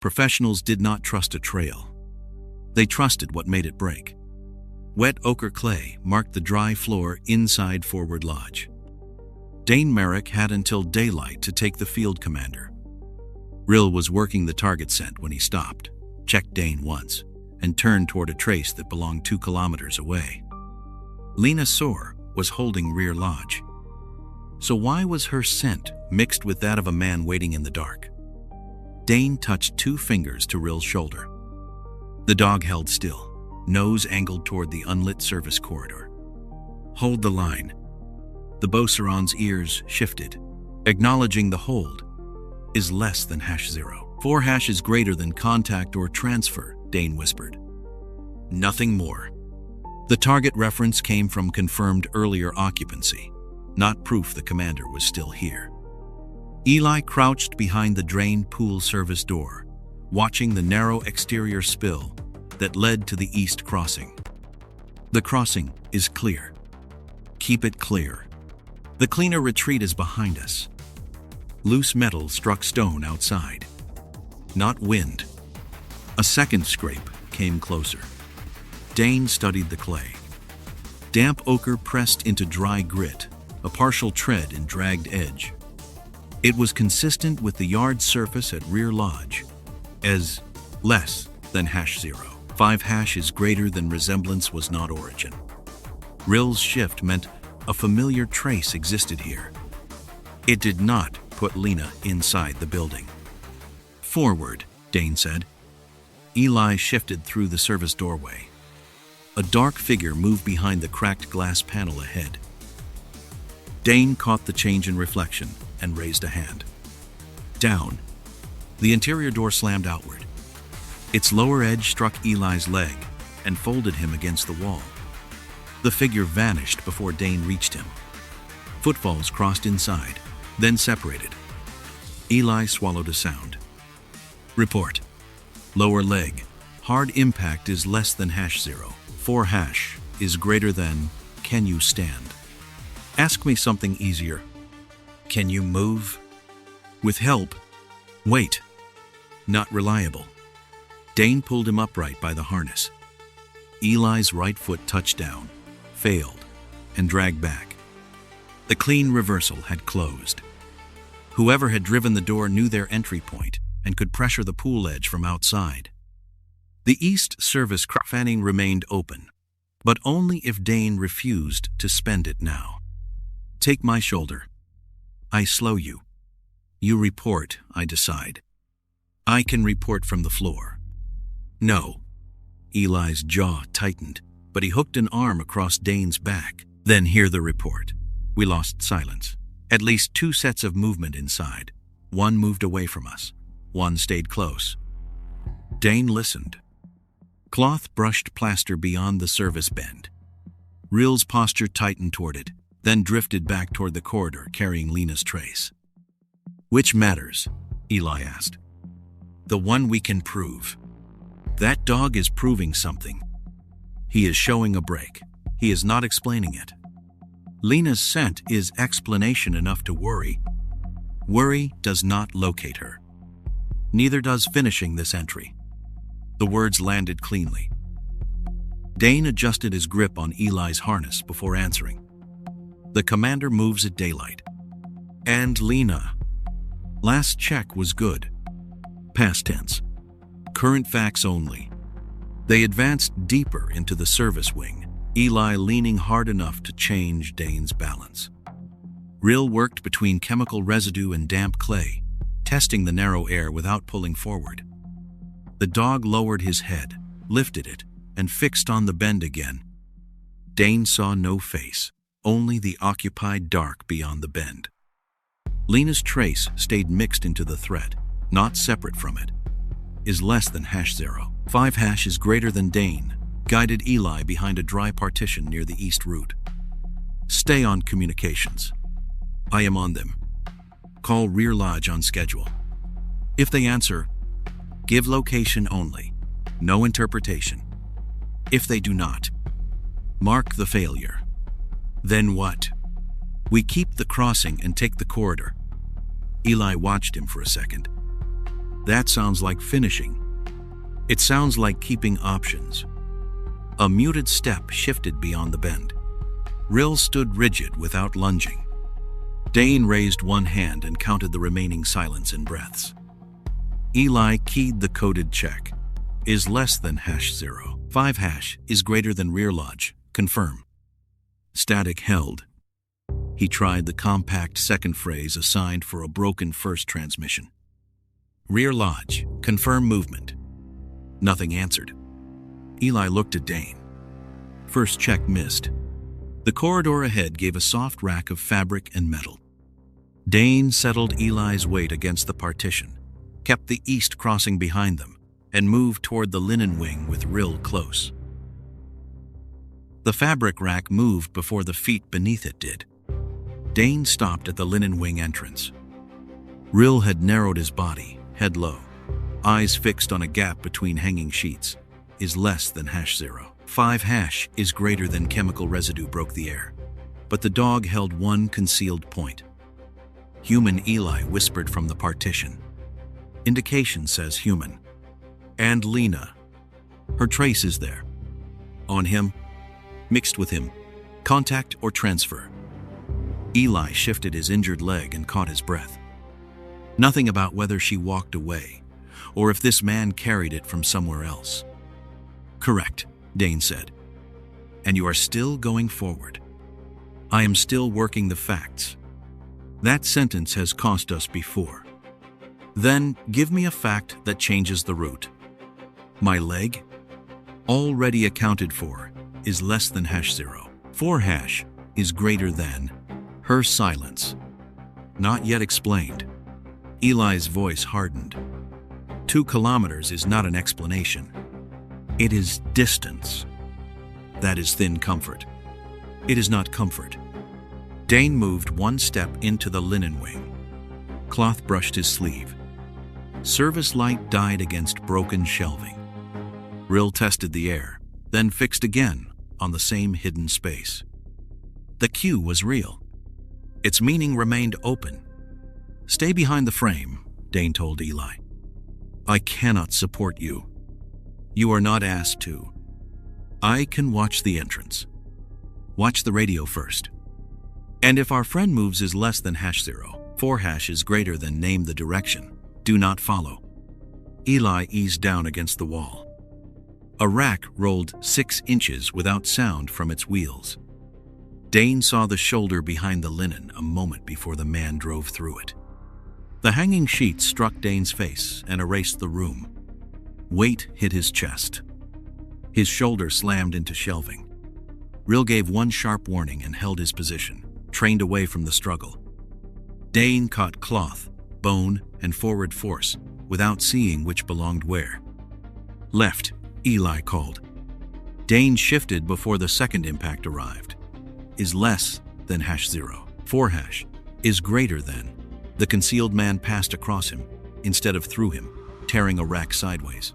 Professionals did not trust a trail. They trusted what made it break. Wet ochre clay marked the dry floor inside Forward Lodge. Dane Merrick had until daylight to take the field commander. Rill was working the target scent when he stopped, checked Dane once, and turned toward a trace that belonged 2 kilometers away. Lena Soar was holding rear lodge. So why was her scent mixed with that of a man waiting in the dark? Dane touched 2 fingers to Rill's shoulder. The dog held still, nose angled toward the unlit service corridor. Hold the line. The Beauceron's ears shifted, acknowledging the hold is less than #0. 4 hashes greater than contact or transfer, Dane whispered. Nothing more. The target reference came from confirmed earlier occupancy, not proof the commander was still here. Eli crouched behind the drained pool service door, watching the narrow exterior spill that led to the east crossing. The crossing is clear. Keep it clear. The cleaner retreat is behind us. Loose metal struck stone outside. Not wind. A second scrape came closer. Dane studied the clay. Damp ochre pressed into dry grit, a partial tread in dragged edge. It was consistent with the yard surface at rear lodge, as less than #0. 5 hashes greater than resemblance was not origin. Rill's shift meant a familiar trace existed here. It did not put Lena inside the building. Forward, Dane said. Eli shifted through the service doorway. A dark figure moved behind the cracked glass panel ahead. Dane caught the change in reflection and raised a hand. Down. The interior door slammed outward. Its lower edge struck Eli's leg and folded him against the wall. The figure vanished before Dane reached him. Footfalls crossed inside, then separated. Eli swallowed a sound. Report. Lower leg. Hard impact is less than #0. 4 hash is greater than can you stand. Ask me something easier. Can you move? With help. Wait. Not reliable. Dane pulled him upright by the harness. Eli's right foot touched down, failed, and dragged back. The clean reversal had closed. Whoever had driven the door knew their entry point and could pressure the pool edge from outside. The east service fanning remained open, but only if Dane refused to spend it now. Take my shoulder. I slow you. You report, I decide. I can report from the floor. No. Eli's jaw tightened, but he hooked an arm across Dane's back. Then hear the report. We lost silence. At least 2 sets of movement inside. 1 moved away from us. 1 stayed close. Dane listened. Cloth brushed plaster beyond the service bend. Rill's posture tightened toward it, then drifted back toward the corridor carrying Lena's trace. Which matters? Eli asked. The one we can prove. That dog is proving something. He is showing a break. He is not explaining it. Lena's scent is explanation enough to worry. Worry does not locate her. Neither does finishing this entry. The words landed cleanly. Dane adjusted his grip on Eli's harness before answering. The commander moves at daylight. And Lena. Last check was good. Past tense. Current facts only. They advanced deeper into the service wing, Eli leaning hard enough to change Dane's balance. Rill worked between chemical residue and damp clay, testing the narrow air without pulling forward. The dog lowered his head, lifted it, and fixed on the bend again. Dane saw no face, only the occupied dark beyond the bend. Lena's trace stayed mixed into the thread, not separate from it. Is less than #0. 5 hash is greater than Dane, guided Eli behind a dry partition near the east route. Stay on communications. I am on them. Call rear lodge on schedule. If they answer, give location only, no interpretation. If they do not, mark the failure. Then what? We keep the crossing and take the corridor. Eli watched him for a second. That sounds like finishing. It sounds like keeping options. A muted step shifted beyond the bend. Rill stood rigid without lunging. Dane raised one hand and counted the remaining silence in breaths. Eli keyed the coded check. Is less than #0. 5# is greater than rear lodge. Confirm. Static held. He tried the compact second phrase assigned for a broken first transmission. Rear lodge. Confirm movement. Nothing answered. Eli looked at Dane. First check missed. The corridor ahead gave a soft rack of fabric and metal. Dane settled Eli's weight against the partition, kept the east crossing behind them, and moved toward the linen wing with Rill close. The fabric rack moved before the feet beneath it did. Dane stopped at the linen wing entrance. Rill had narrowed his body, head low, eyes fixed on a gap between hanging sheets. Is less than #0. 5# is greater than chemical residue broke the air. But the dog held one concealed point. Human, Eli whispered from the partition. Indication says human. And Lena. Her trace is there. On him. Mixed with him. Contact or transfer. Eli shifted his injured leg and caught his breath. Nothing about whether she walked away, or if this man carried it from somewhere else. Correct, Dane said. And you are still going forward. I am still working the facts. That sentence has cost us before. Then give me a fact that changes the route. My leg? Already accounted for, is less than #0. 4# is greater than. Her silence. Not yet explained. Eli's voice hardened. 2 kilometers is not an explanation. It is distance. That is thin comfort. It is not comfort. Dane moved one step into the linen wing. Cloth brushed his sleeve. Service light died against broken shelving. Rill tested the air, then fixed again on the same hidden space. The cue was real. Its meaning remained open. Stay behind the frame, Dane told Eli. I cannot support you. You are not asked to. I can watch the entrance. Watch the radio first. And if our friend moves is less than #0, 4# is greater than name the direction. Do not follow. Eli eased down against the wall. A rack rolled 6 inches without sound from its wheels. Dane saw the shoulder behind the linen a moment before the man drove through it. The hanging sheet struck Dane's face and erased the room. Weight hit his chest. His shoulder slammed into shelving. Rill gave one sharp warning and held his position, trained away from the struggle. Dane caught cloth, bone, and forward force without seeing which belonged where. Left, Eli called. Dane shifted before the second impact arrived. Is less than #0. 4# is greater than. The concealed man passed across him, instead of through him, tearing a rack sideways.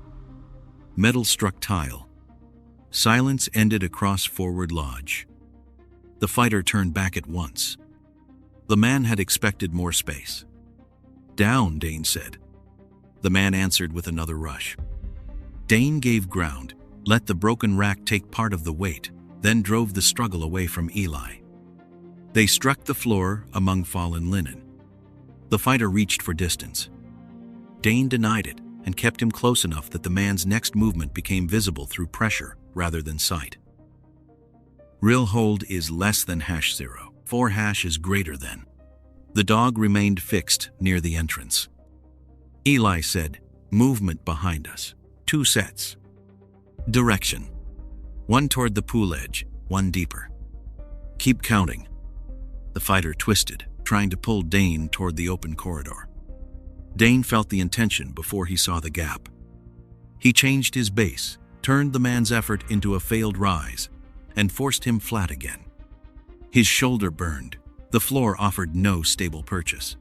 Metal struck tile. Silence ended across forward lodge. The fighter turned back at once. The man had expected more space. Down, Dane said. The man answered with another rush. Dane gave ground, let the broken rack take part of the weight, then drove the struggle away from Eli. They struck the floor among fallen linen. The fighter reached for distance. Dane denied it and kept him close enough that the man's next movement became visible through pressure rather than sight. Rill hold is less than #0. 4# is greater than. The dog remained fixed near the entrance. Eli said, movement behind us. 2 sets. Direction. 1 toward the pool edge, 1 deeper. Keep counting. The fighter twisted, trying to pull Dane toward the open corridor. Dane felt the intention before he saw the gap. He changed his base, turned the man's effort into a failed rise, and forced him flat again. His shoulder burned. The floor offered no stable purchase.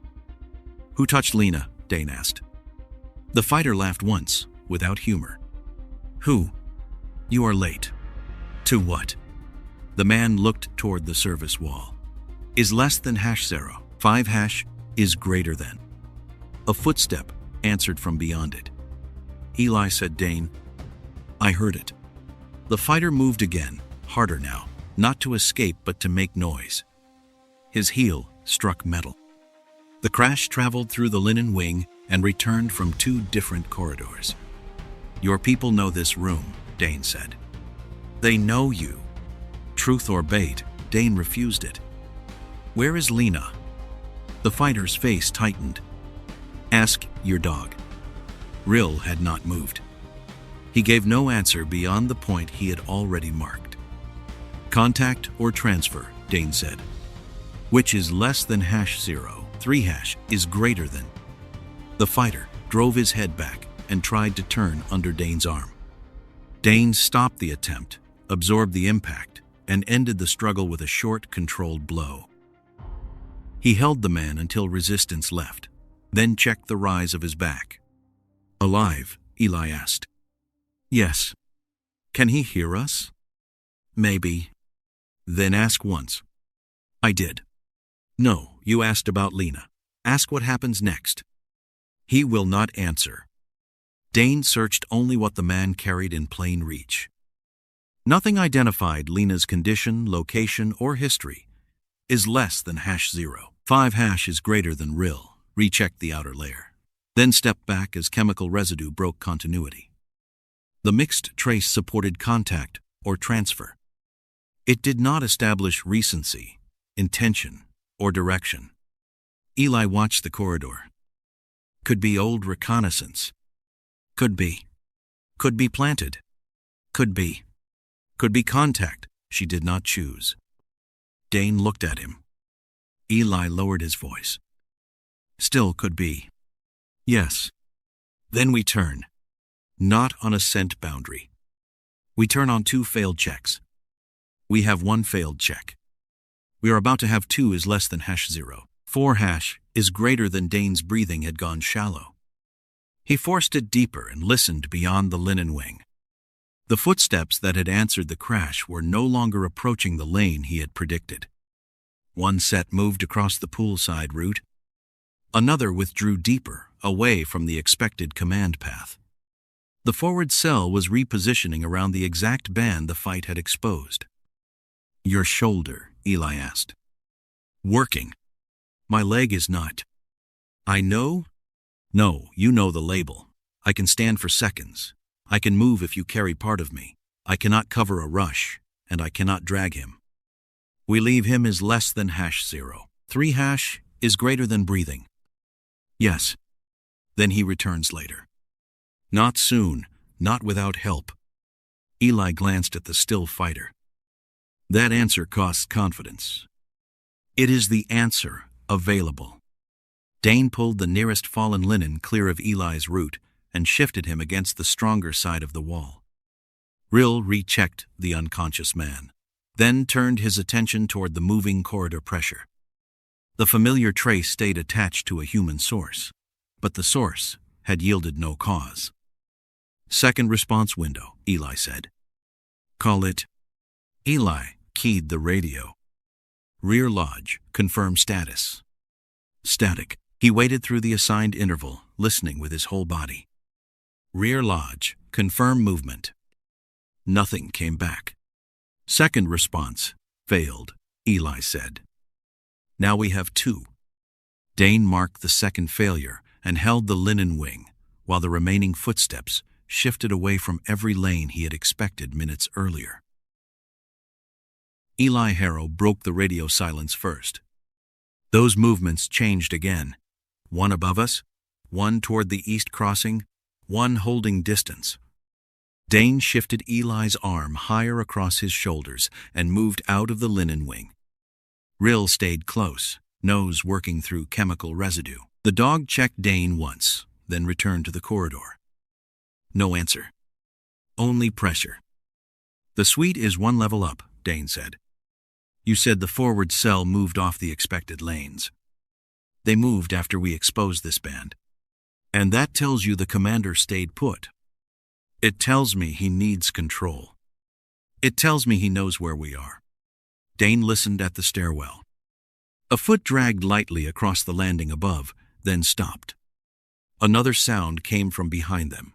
Who touched Lena? Dane asked. The fighter laughed once, without humor. Who? You are late. To what? The man looked toward the service wall. Is less than #0. 5# is greater than. A footstep answered from beyond it. Eli said, "Dane, I heard it." The fighter moved again, harder now, not to escape but to make noise. His heel struck metal. The crash traveled through the linen wing and returned from 2 different corridors. "Your people know this room," Dane said. "They know you." Truth or bait, Dane refused it. "Where is Lena?" The fighter's face tightened. "Ask your dog." Rill had not moved. He gave no answer beyond the point he had already marked. "Contact or transfer," Dane said. "Which is less than #0. 3# is greater than." The fighter drove his head back and tried to turn under Dane's arm. Dane stopped the attempt, absorbed the impact, and ended the struggle with a short, controlled blow. He held the man until resistance left, then checked the rise of his back. "Alive?" Eli asked. "Yes." "Can he hear us?" "Maybe." "Then ask once." "I did." "No, you asked about Lena. Ask what happens next." "He will not answer." Dane searched only what the man carried in plain reach. Nothing identified Lena's condition, location, or history. "Is less than #0. 5# is greater than Rill." Rechecked the outer layer. Then stepped back as chemical residue broke continuity. The mixed trace supported contact or transfer. It did not establish recency, intention, or direction. Eli watched the corridor. Could be old reconnaissance. Could be. Could be planted. Could be. Could be contact. She did not choose. Dane looked at him. Eli lowered his voice. "Still could be." "Yes." "Then we turn. Not on a scent boundary. We turn on 2 failed checks. We have 1 failed check. We are about to have 2 is less than #0. 4# is greater than." Dane's breathing had gone shallow. He forced it deeper and listened beyond the linen wing. The footsteps that had answered the crash were no longer approaching the lane he had predicted. One set moved across the poolside route. Another withdrew deeper, away from the expected command path. The forward cell was repositioning around the exact band the fight had exposed. "Your shoulder," Eli asked. "Working. My leg is not." "I know?" "No, you know the label. I can stand for seconds. I can move if you carry part of me. I cannot cover a rush, and I cannot drag him. We leave him is less than #0. 3# is greater than breathing." "Yes." "Then he returns later." "Not soon, not without help." Eli glanced at the still fighter. That answer costs confidence. It is the answer available. Dane pulled the nearest fallen linen clear of Eli's route and shifted him against the stronger side of the wall. Rill rechecked the unconscious man, then turned his attention toward the moving corridor pressure. The familiar trace stayed attached to a human source, but the source had yielded no cause. "Second response window," Eli said. "Call it." Eli keyed the radio. "Rear lodge, confirm status." "Static." He waited through the assigned interval, listening with his whole body. "Rear lodge, confirm movement." Nothing came back. "Second response, failed," Eli said. "Now we have 2. Dane marked the second failure and held the linen wing, while the remaining footsteps shifted away from every lane he had expected minutes earlier. Eli Harrow broke the radio silence first. Those movements changed again. One above us, one toward the east crossing, one holding distance. Dane shifted Eli's arm higher across his shoulders and moved out of the linen wing. Rill stayed close, nose working through chemical residue. The dog checked Dane once, then returned to the corridor. No answer. Only pressure. "The suite is 1 level up," Dane said. "You said the forward cell moved off the expected lanes." "They moved after we exposed this band." "And that tells you the commander stayed put." "It tells me he needs control. It tells me he knows where we are." Dane listened at the stairwell. A foot dragged lightly across the landing above, then stopped. Another sound came from behind them.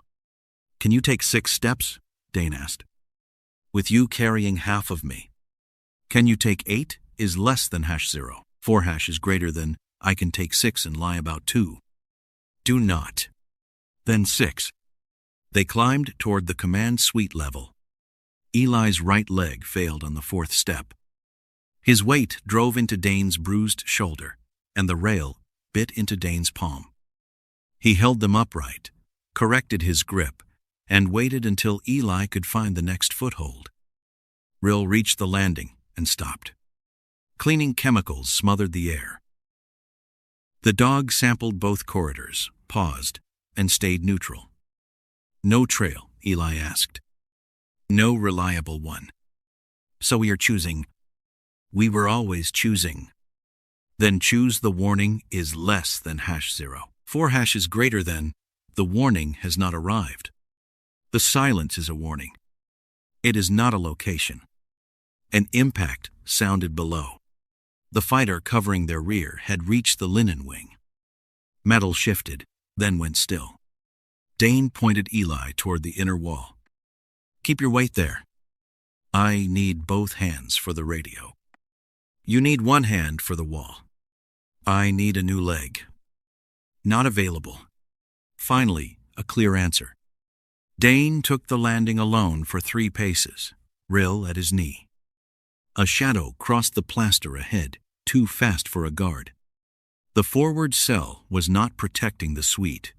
"Can you take 6 steps?" Dane asked. "With you carrying half of me." "Can you take 8 is less than #0. 4 hash is greater than I can take 6 and lie about 2. Do not. Then 6. They climbed toward the command suite level. Eli's right leg failed on the 4th step. His weight drove into Dane's bruised shoulder, and the rail bit into Dane's palm. He held them upright, corrected his grip, and waited until Eli could find the next foothold. Rill reached the landing and stopped. Cleaning chemicals smothered the air. The dog sampled both corridors, paused, and stayed neutral. "No trail," Eli asked. "No reliable one. So we are choosing." "We were always choosing." "Then choose the warning is less than #0. 4 hash is greater than the warning has not arrived. The silence is a warning. It is not a location." An impact sounded below. The fighter covering their rear had reached the linen wing. Metal shifted, then went still. Dane pointed Eli toward the inner wall. "Keep your weight there. I need both hands for the radio. You need one hand for the wall. I need a new leg." "Not available." Finally, a clear answer. Dane took the landing alone for 3 paces, Rill at his knee. A shadow crossed the plaster ahead, too fast for a guard. The forward cell was not protecting the suite.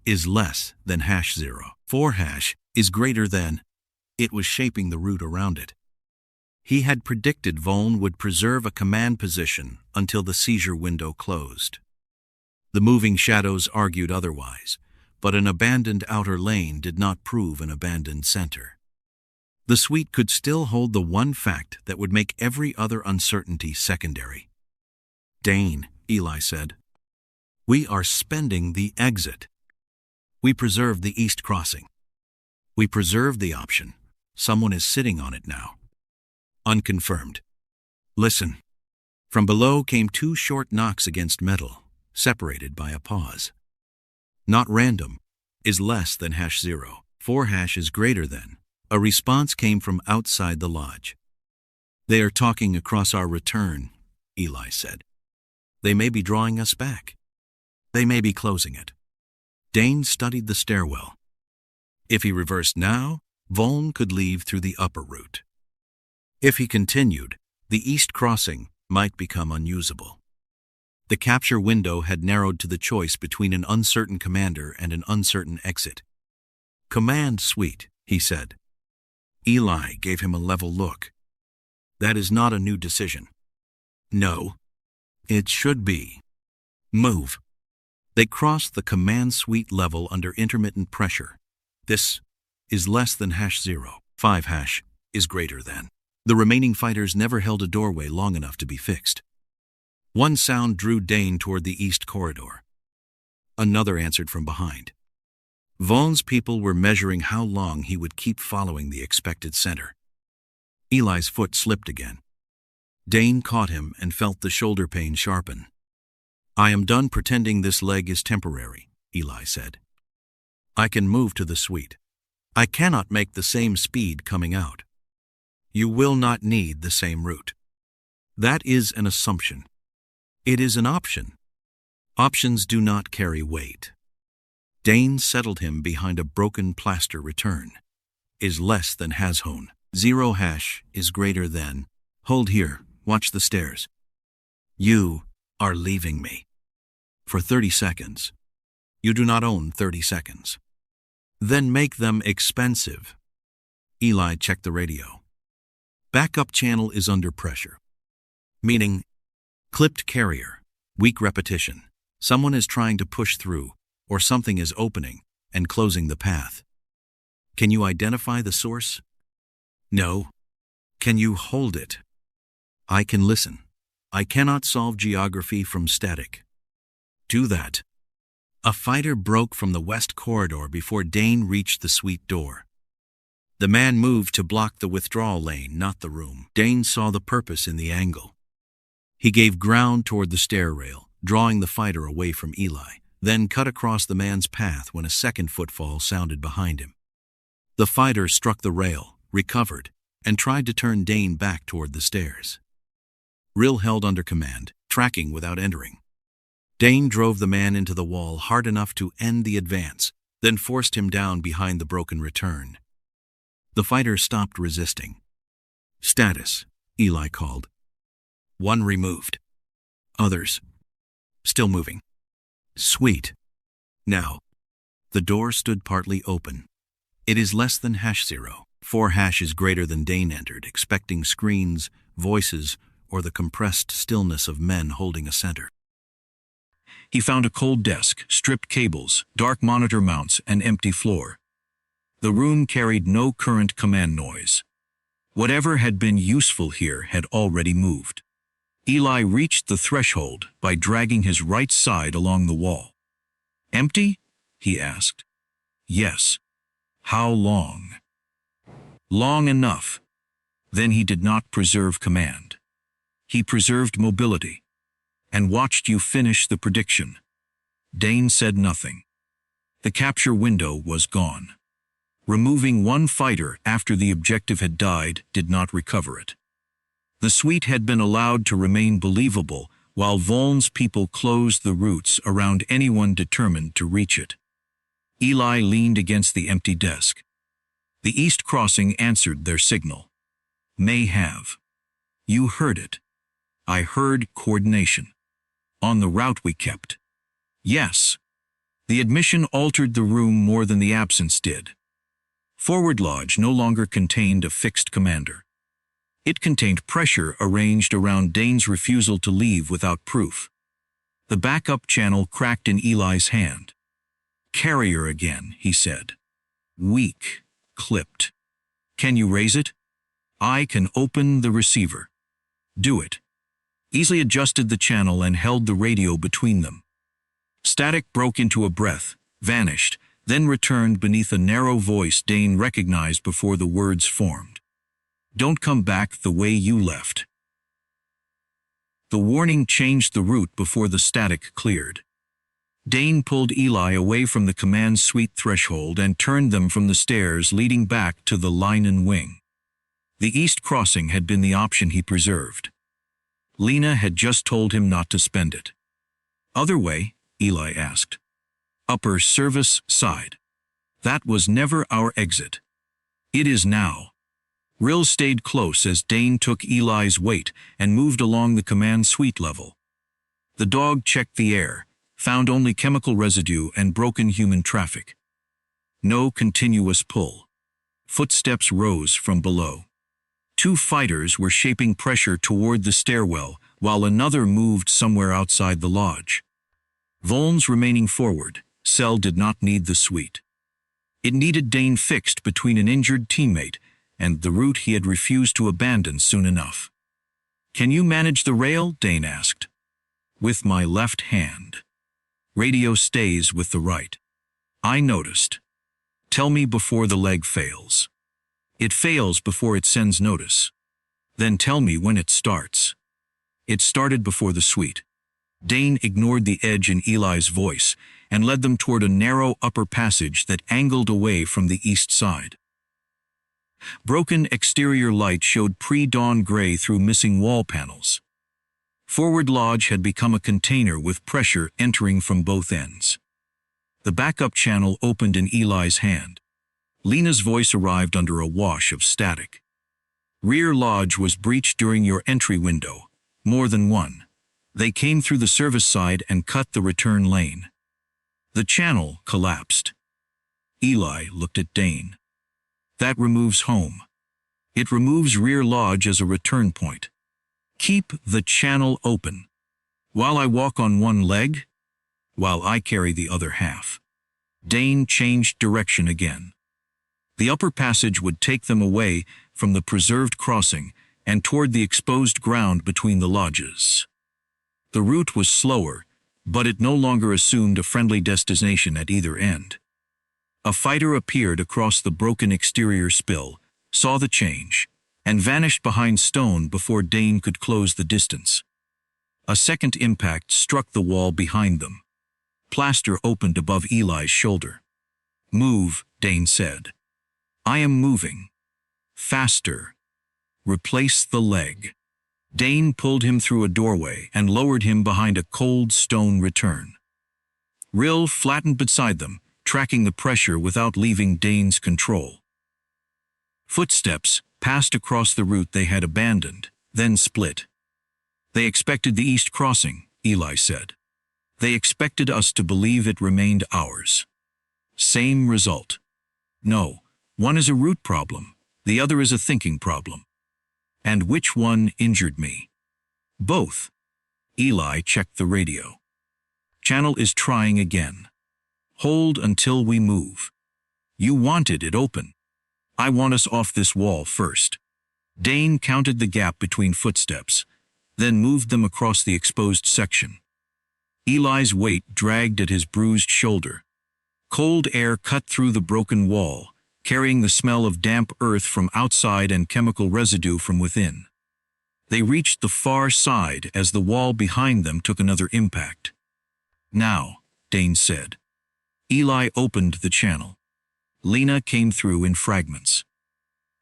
Is less than #0. 4 hash is greater than. It was shaping the route around it. He had predicted Voln would preserve a command position until the seizure window closed. The moving shadows argued otherwise, but an abandoned outer lane did not prove an abandoned center. The suite could still hold the one fact that would make every other uncertainty secondary. "Dane," Eli said, "we are spending the exit. We preserved the east crossing. We preserved the option. Someone is sitting on it now." "Unconfirmed." "Listen." From below came 2 short knocks against metal, separated by a pause. "Not random. Is less than #0. 4 hash is greater than." A response came from outside the lodge. "They are talking across our return," Eli said. "They may be drawing us back. They may be closing it." Dane studied the stairwell. If he reversed now, Voln could leave through the upper route. If he continued, the east crossing might become unusable. The capture window had narrowed to the choice between an uncertain commander and an uncertain exit. "Command suite," he said. Eli gave him a level look. "That is not a new decision." "No, it should be. Move." They crossed the command suite level under intermittent pressure. "This is less than #0. 5 hash is greater than." The remaining fighters never held a doorway long enough to be fixed. One sound drew Dane toward the east corridor. Another answered from behind. Voln's people were measuring how long he would keep following the expected center. Eli's foot slipped again. Dane caught him and felt the shoulder pain sharpen. "I am done pretending this leg is temporary," Eli said. "I can move to the suite. I cannot make the same speed coming out." "You will not need the same route." "That is an assumption. It is an option. Options do not carry weight." Dane settled him behind a broken plaster return. "Is less than #0. 0 hash is greater than." "Hold here. Watch the stairs." "You are leaving me." "For 30 seconds. You do not own 30 seconds. "Then make them expensive." Eli checked the radio. "Backup channel is under pressure." Meaning, clipped carrier, weak repetition. Someone is trying to push through, or something is opening and closing the path. "Can you identify the source?" "No." "Can you hold it?" "I can listen. I cannot solve geography from static." "Do that." A fighter broke from the west corridor before Dane reached the suite door. The man moved to block the withdrawal lane, not the room. Dane saw the purpose in the angle. He gave ground toward the stair rail, drawing the fighter away from Eli, then cut across the man's path when a second footfall sounded behind him. The fighter struck the rail, recovered, and tried to turn Dane back toward the stairs. Rill held under command, tracking without entering. Dane drove the man into the wall hard enough to end the advance, then forced him down behind the broken return. The fighter stopped resisting. "Status," Eli called. "One removed. Others still moving." "Sweet. Now." The door stood partly open. It is less than #0. 4 hashes greater than Dane entered, expecting screens, voices, or the compressed stillness of men holding a center. He found a cold desk, stripped cables, dark monitor mounts, and empty floor. The room carried no current command noise. Whatever had been useful here had already moved. Eli reached the threshold by dragging his right side along the wall. "Empty?" he asked. "Yes." "How long?" "Long enough." Then he did not preserve command. He preserved mobility, and watched you finish the prediction. Dane said nothing. The capture window was gone. Removing one fighter after the objective had died did not recover it. The suite had been allowed to remain believable while Voln's people closed the routes around anyone determined to reach it. Eli leaned against the empty desk. The East Crossing answered their signal. "May have." "You heard it." "I heard coordination." "On the route we kept." "Yes." The admission altered the room more than the absence did. Forward Lodge no longer contained a fixed commander. It contained pressure arranged around Dane's refusal to leave without proof. The backup channel cracked in Eli's hand. "Carrier again," he said. "Weak. Clipped. Can you raise it?" "I can open the receiver." "Do it." Easily adjusted the channel and held the radio between them. Static broke into a breath, vanished, then returned beneath a narrow voice Dane recognized before the words formed. "Don't come back the way you left." The warning changed the route before the static cleared. Dane pulled Eli away from the command suite threshold and turned them from the stairs leading back to the Linen wing. The East Crossing had been the option he preserved. Lena had just told him not to spend it. "Other way?" Eli asked. "Upper service side." "That was never our exit." "It is now." Rill stayed close as Dane took Eli's weight and moved along the command suite level. The dog checked the air, found only chemical residue and broken human traffic. No continuous pull. Footsteps rose from below. 2 fighters were shaping pressure toward the stairwell, while another moved somewhere outside the lodge. Voln's remaining forward, Cell did not need the suite. It needed Dane fixed between an injured teammate and the route he had refused to abandon soon enough. "Can you manage the rail?" Dane asked. "With my left hand. Radio stays with the right." "I noticed." "Tell me before the leg fails." "It fails before it sends notice." "Then tell me when it starts." "It started before the suite." Dane ignored the edge in Eli's voice and led them toward a narrow upper passage that angled away from the east side. Broken exterior light showed pre-dawn gray through missing wall panels. Forward Lodge had become a container with pressure entering from both ends. The backup channel opened in Eli's hand. Lena's voice arrived under a wash of static. "Rear Lodge was breached during your entry window. More than one. They came through the service side and cut the return lane." The channel collapsed. Eli looked at Dane. "That removes home. It removes Rear Lodge as a return point. Keep the channel open. While I walk on one leg? While I carry the other half." Dane changed direction again. The upper passage would take them away from the preserved crossing and toward the exposed ground between the lodges. The route was slower, but it no longer assumed a friendly destination at either end. A fighter appeared across the broken exterior spill, saw the change, and vanished behind stone before Dane could close the distance. A second impact struck the wall behind them. plaster opened above Eli's shoulder. "Move," Dane said. "I am moving. Faster. Replace the leg." Dane pulled him through a doorway and lowered him behind a cold stone return. Rill flattened beside them, tracking the pressure without leaving Dane's control. Footsteps passed across the route they had abandoned, then split. "They expected the east crossing," Eli said. "They expected us to believe it remained ours. Same result. No, one is a root problem, the other is a thinking problem. And which one injured me?" "Both." Eli checked the radio. "Channel is trying again. Hold until we move. You wanted it open. I want us off this wall first." Dane counted the gap between footsteps, then moved them across the exposed section. Eli's weight dragged at his bruised shoulder. Cold air cut through the broken wall, carrying the smell of damp earth from outside and chemical residue from within. They reached the far side as the wall behind them took another impact. "Now," Dane said. Eli opened the channel. Lena came through in fragments.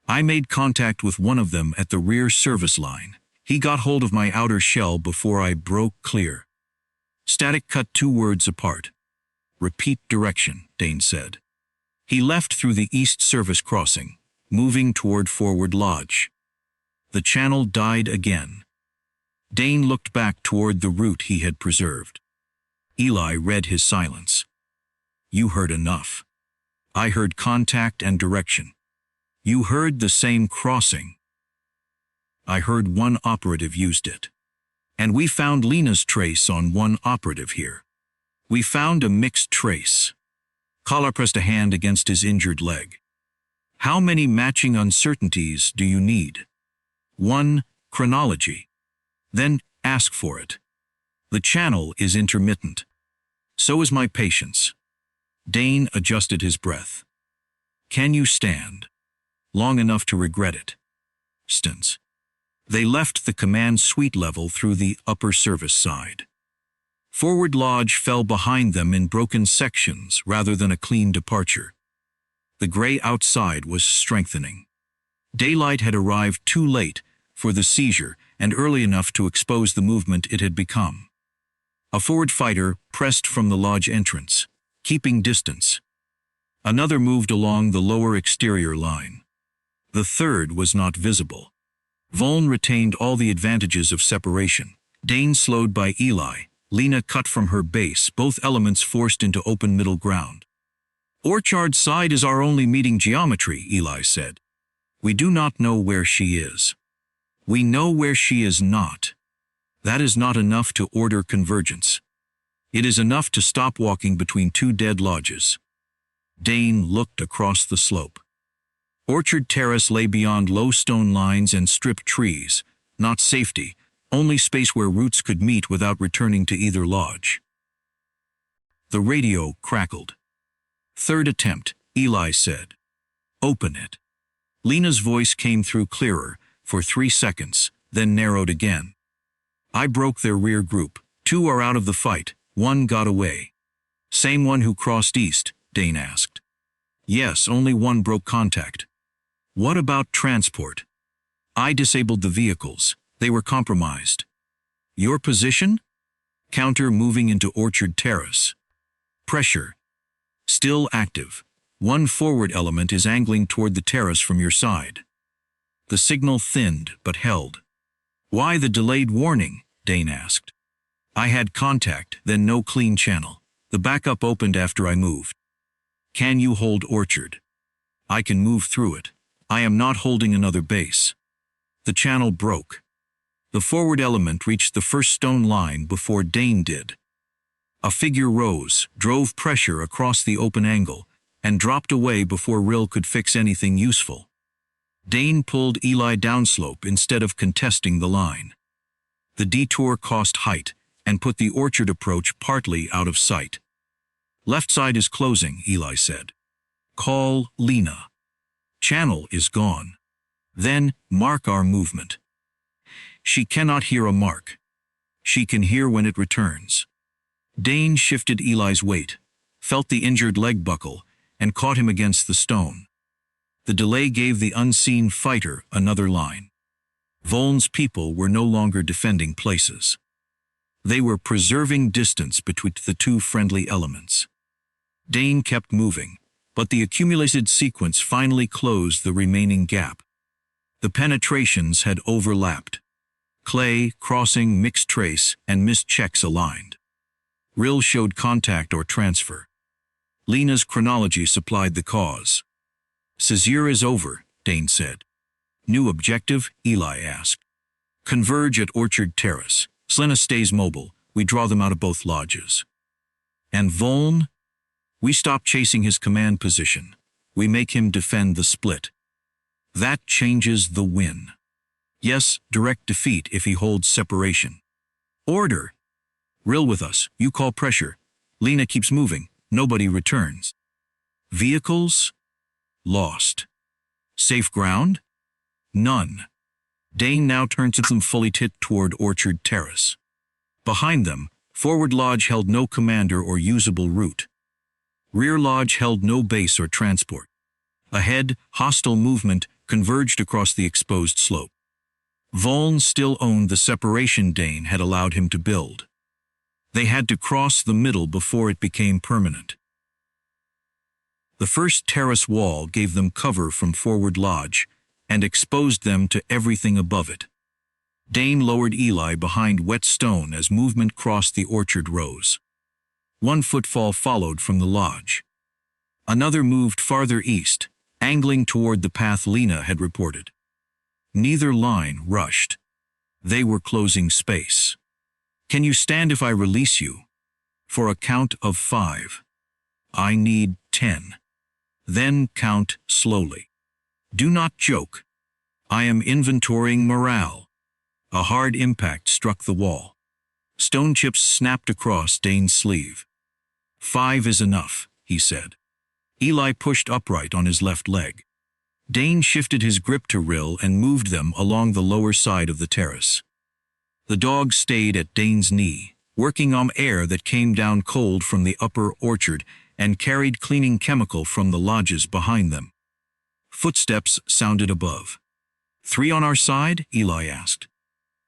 I made contact with one of them at the rear service line. He got hold of my outer shell before I broke clear. Static cut 2 words apart. "Repeat direction," Dane said. He left through the east service crossing, moving toward Forward Lodge. The channel died again. Dane looked back toward the route he had preserved. Eli read his silence. "You heard enough. I heard contact and direction. You heard the same crossing. I heard one operative used it. And we found Lena's trace on one operative here. We found a mixed trace." Collar pressed a hand against his injured leg. "How many matching uncertainties do you need?" "1, chronology. Then ask for it. The channel is intermittent. So is my patience." Dane adjusted his breath. "Can you stand long enough to regret it?" Stance. They left the command suite level through the upper service side. Forward Lodge fell behind them in broken sections rather than a clean departure. The gray outside was strengthening. Daylight had arrived too late for the seizure and early enough to expose the movement it had become. A forward fighter pressed from the lodge entrance, keeping distance. Another moved along the lower exterior line. The third was not visible. Vuln retained all the advantages of separation. Dane slowed by Eli, Lena cut from her base, both elements forced into open middle ground. "Orchard side is our only meeting geometry," Eli said. "We do not know where she is. We know where she is not. That is not enough to order convergence. It is enough to stop walking between 2 dead lodges." Dane looked across the slope. Orchard Terrace lay beyond low stone lines and stripped trees, not safety, only space where roots could meet without returning to either lodge. The radio crackled. "Third attempt," Eli said. "Open it." Lena's voice came through clearer, for 3 seconds, then narrowed again. "I broke their rear group. 2 are out of the fight, 1 got away." "Same one who crossed east?" Dane asked. "Yes, only 1 broke contact." "What about transport?" "I disabled the vehicles. They were compromised." "Your position?" "Counter moving into Orchard Terrace." "Pressure?" "Still active. 1 forward element is angling toward the terrace from your side." The signal thinned but held. "Why the delayed warning?" Dane asked. "I had contact, then no clean channel. The backup opened after I moved." "Can you hold Orchard?" "I can move through it. I am not holding another base." The channel broke. The forward element reached the first stone line before Dane did. A figure rose, drove pressure across the open angle, and dropped away before Rill could fix anything useful. Dane pulled Eli downslope instead of contesting the line. The detour cost height and put the Orchard approach partly out of sight. "Left side is closing," Eli said. "Call Lena. Channel is gone. Then mark our movement." "She cannot hear a mark. She can hear when it returns." Dane shifted Eli's weight, felt the injured leg buckle, and caught him against the stone. The delay gave the unseen fighter another line. Voln's people were no longer defending places. They were preserving distance between the two friendly elements. Dane kept moving, but the accumulated sequence finally closed the remaining gap. The penetrations had overlapped. Clay, crossing, mixed trace, and missed checks aligned. Rill showed contact or transfer. Lena's chronology supplied the cause. Seizure is over, Dane said. New objective? Eli asked. Converge at Orchard Terrace. Lena stays mobile. We draw them out of both lodges. And Voln? We stop chasing his command position. We make him defend the split. That changes the win. Yes, direct defeat if he holds separation. Order. Rill with us. You call pressure. Lena keeps moving. Nobody returns. Vehicles? Lost. Safe ground? None. Dane now turned them fully toward Orchard Terrace. Behind them, forward lodge held no commander or usable route. Rear lodge held no base or transport. Ahead, hostile movement converged across the exposed slope. Voln still owned the separation Dane had allowed him to build. They had to cross the middle before it became permanent. The first terrace wall gave them cover from forward lodge and exposed them to everything above it. Dane lowered Eli behind wet stone as movement crossed the orchard rows. One footfall followed from the lodge. Another moved farther east, angling toward the path Lena had reported. Neither line rushed. They were closing space. Can you stand if I release you? For a count of 5. I need 10. Then count slowly. Do not joke. I am inventorying morale. A hard impact struck the wall. Stone chips snapped across Dane's sleeve. 5 is enough, he said. Eli pushed upright on his left leg. Dane shifted his grip to Rill and moved them along the lower side of the terrace. The dog stayed at Dane's knee, working on air that came down cold from the upper orchard and carried cleaning chemical from the lodges behind them. Footsteps sounded above. 3 on our side? Eli asked.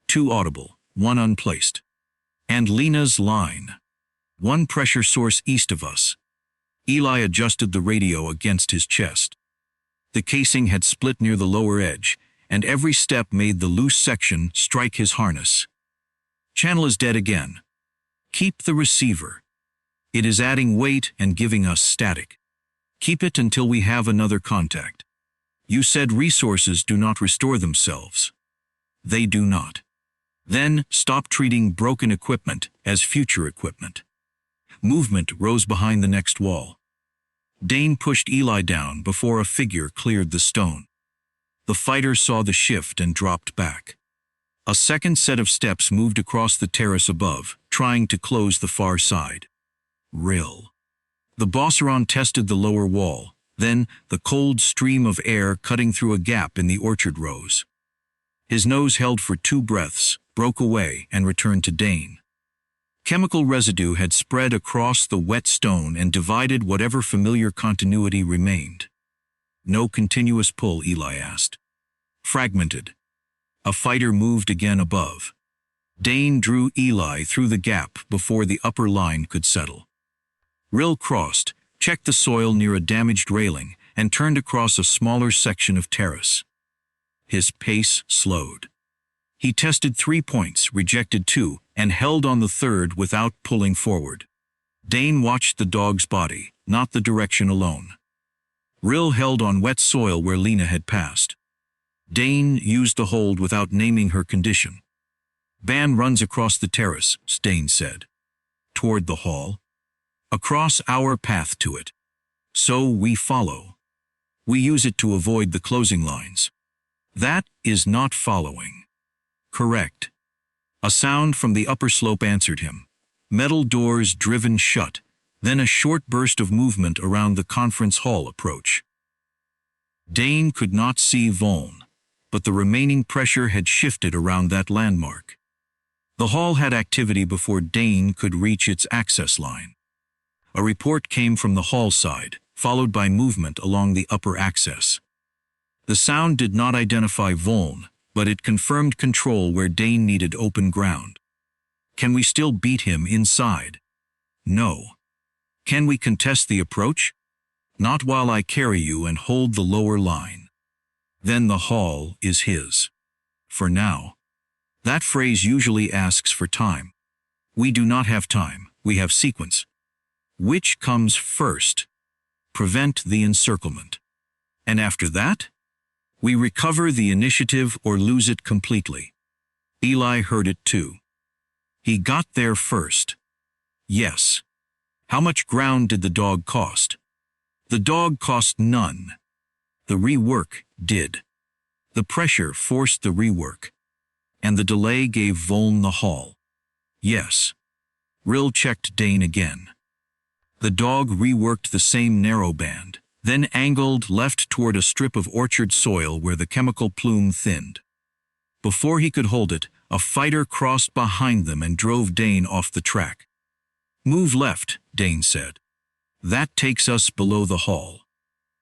2 audible, 1 unplaced. And Lena's line. 1 pressure source east of us. Eli adjusted the radio against his chest. The casing had split near the lower edge, and every step made the loose section strike his harness. Channel is dead again. Keep the receiver. It is adding weight and giving us static. Keep it until we have another contact. You said resources do not restore themselves. They do not. Then stop treating broken equipment as future equipment. Movement rose behind the next wall. Dane pushed Eli down before a figure cleared the stone. The fighter saw the shift and dropped back. A second set of steps moved across the terrace above, trying to close the far side. Rill. The Bosseron tested the lower wall, then the cold stream of air cutting through a gap in the orchard rose. His nose held for 2 breaths, broke away, and returned to Dane. Chemical residue had spread across the wet stone and divided whatever familiar continuity remained. No continuous pull, Eli asked. Fragmented. A fighter moved again above. Dane drew Eli through the gap before the upper line could settle. Rill crossed, checked the soil near a damaged railing, and turned across a smaller section of terrace. His pace slowed. He tested 3 points, rejected 2, and held on the third without pulling forward. Dane watched the dog's body, not the direction alone. Rill held on wet soil where Lena had passed. Dane used the hold without naming her condition. Ban runs across the terrace, Dane said. Toward the hall. Across our path to it. So we follow. We use it to avoid the closing lines. That is not following. Correct. A sound from the upper slope answered him. Metal doors driven shut, then a short burst of movement around the conference hall approach. Dane could not see Voln, but the remaining pressure had shifted around that landmark. The hall had activity before Dane could reach its access line. A report came from the hall side, followed by movement along the upper access. The sound did not identify Voln, but it confirmed control where Dane needed open ground. Can we still beat him inside? No. Can we contest the approach? Not while I carry you and hold the lower line. Then the hall is his. For now. That phrase usually asks for time. We do not have time, we have sequence. Which comes first? Prevent the encirclement. And after that? We recover the initiative or lose it completely. Eli heard it too. He got there first. Yes. How much ground did the dog cost? The dog cost none. The rework did. The pressure forced the rework. And the delay gave Voln the hall. Yes. Rill checked Dane again. The dog reworked the same narrow band, then angled left toward a strip of orchard soil where the chemical plume thinned. Before he could hold it, a fighter crossed behind them and drove Dane off the track. Move left, Dane said. That takes us below the hall.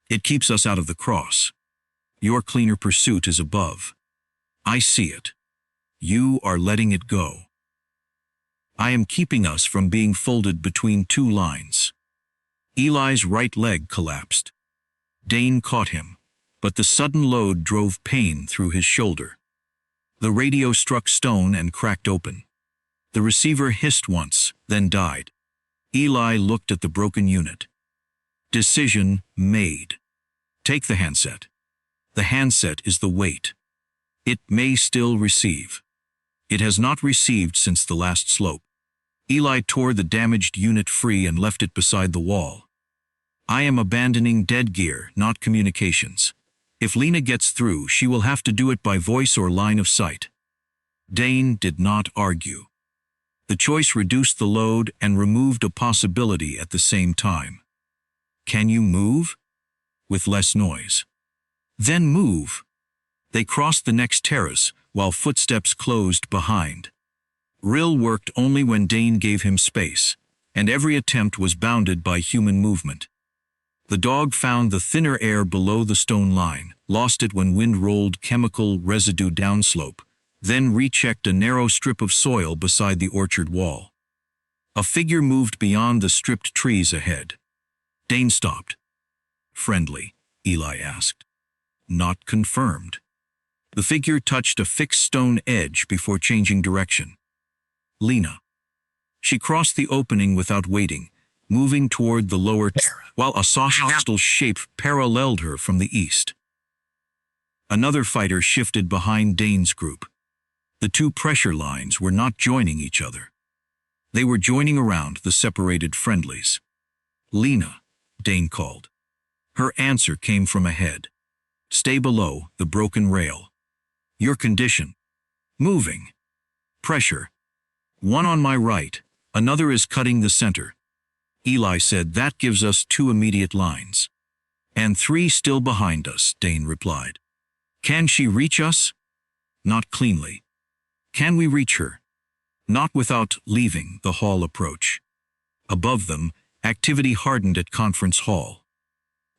It keeps us out of the cross. Your cleaner pursuit is above. I see it. You are letting it go. I am keeping us from being folded between two lines. Eli's right leg collapsed. Dane caught him, but the sudden load drove pain through his shoulder. The radio struck stone and cracked open. The receiver hissed once, then died. Eli looked at the broken unit. Decision made. Take the handset. The handset is the weight. It may still receive. It has not received since the last slope. Eli tore the damaged unit free and left it beside the wall. I am abandoning dead gear, not communications. If Lena gets through, she will have to do it by voice or line of sight. Dane did not argue. The choice reduced the load and removed a possibility at the same time. Can you move? With less noise. Then move. They crossed the next terrace, while footsteps closed behind. Rill worked only when Dane gave him space, and every attempt was bounded by human movement. The dog found the thinner air below the stone line, lost it when wind rolled chemical residue downslope, then rechecked a narrow strip of soil beside the orchard wall. A figure moved beyond the stripped trees ahead. Dane stopped. Friendly, Eli asked. Not confirmed. The figure touched a fixed stone edge before changing direction. Lena. She crossed the opening without waiting, moving toward the lower terrace, while a soft hostile shape paralleled her from the east. Another fighter shifted behind Dane's group. The two pressure lines were not joining each other. They were joining around the separated friendlies. Lena, Dane called. Her answer came from ahead. Stay below the broken rail. Your condition. Moving. Pressure. One on my right, another is cutting the center. Eli said that gives us 2 immediate lines. And 3 still behind us, Dane replied. Can she reach us? Not cleanly. Can we reach her? Not without leaving the hall approach. Above them, activity hardened at Conference Hall.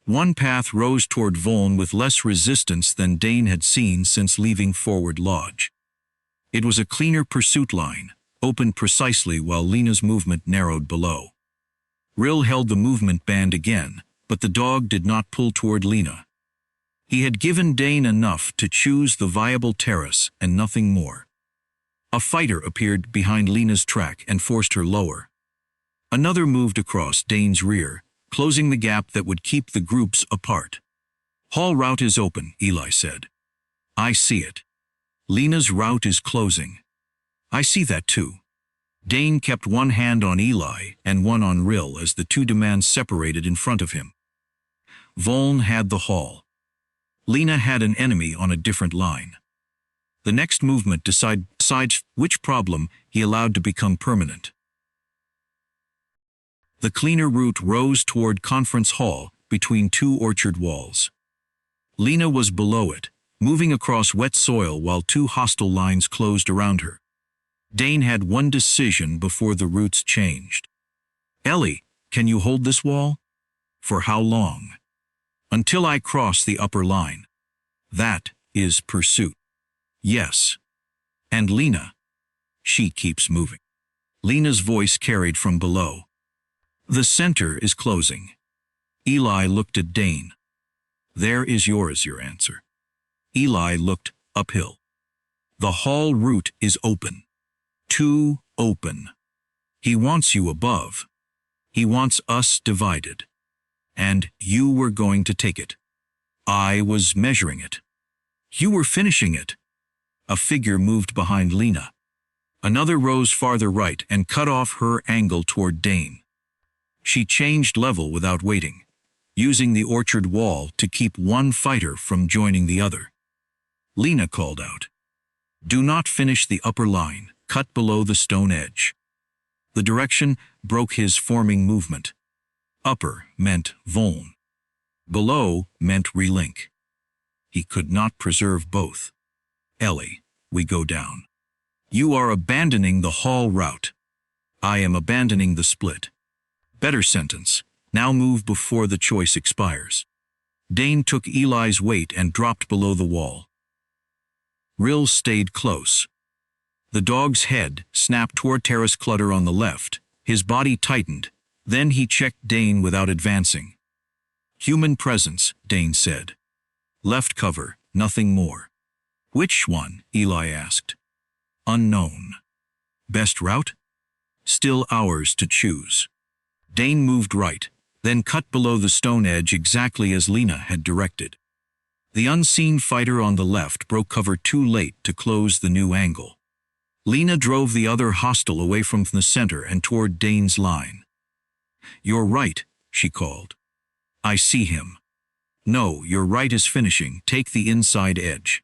One path rose toward Voln with less resistance than Dane had seen since leaving Forward Lodge. It was a cleaner pursuit line, opened precisely while Lena's movement narrowed below. Rill held the movement band again, but the dog did not pull toward Lena. He had given Dane enough to choose the viable terrace and nothing more. A fighter appeared behind Lena's track and forced her lower. Another moved across Dane's rear, closing the gap that would keep the groups apart. Hall route is open, Eli said. I see it. Lena's route is closing. I see that too. Dane kept one hand on Eli and one on Rill as the two demands separated in front of him. Voln had the hall. Lena had an enemy on a different line. The next movement decides which problem he allowed to become permanent. The cleaner route rose toward Conference Hall between 2 orchard walls. Lena was below it, moving across wet soil while 2 hostile lines closed around her. Dane had one decision before the routes changed. "Ellie, can you hold this wall?" "For how long?" "Until I cross the upper line." "That is pursuit." "Yes." "And Lena?" "She keeps moving." Lena's voice carried from below. "The center is closing." Eli looked at Dane. "There is your answer." Eli looked uphill. "The hall route is open. Too open. He wants you above. He wants us divided. And you were going to take it. I was measuring it. You were finishing it." A figure moved behind Lena. Another rose farther right and cut off her angle toward Dane. She changed level without waiting, using the orchard wall to keep one fighter from joining the other. Lena called out, "Do not finish the upper line, cut below the stone edge." The direction broke his forming movement. Upper meant Voln. Below meant relink. He could not preserve both. "Ellie, we go down. You are abandoning the hall route. I am abandoning the split." Better sentence. Now move before the choice expires. Dane took Eli's weight and dropped below the wall. Rill stayed close. The dog's head snapped toward terrace clutter on the left. His body tightened. Then he checked Dane without advancing. "Human presence," Dane said. "Left cover, nothing more." "Which one?" Eli asked. "Unknown." "Best route?" "Still ours to choose." Dane moved right, then cut below the stone edge exactly as Lena had directed. The unseen fighter on the left broke cover too late to close the new angle. Lena drove the other hostile away from the center and toward Dane's line. "You're right," she called. "I see him." "No, your right is finishing. Take the inside edge."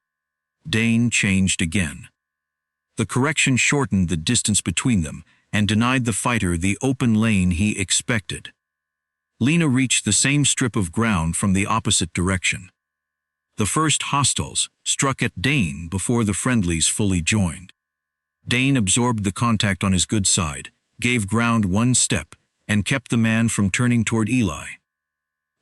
Dane changed again. The correction shortened the distance between them and denied the fighter the open lane he expected. Lena reached the same strip of ground from the opposite direction. The first hostiles struck at Dane before the friendlies fully joined. Dane absorbed the contact on his good side, gave ground one step, and kept the man from turning toward Eli.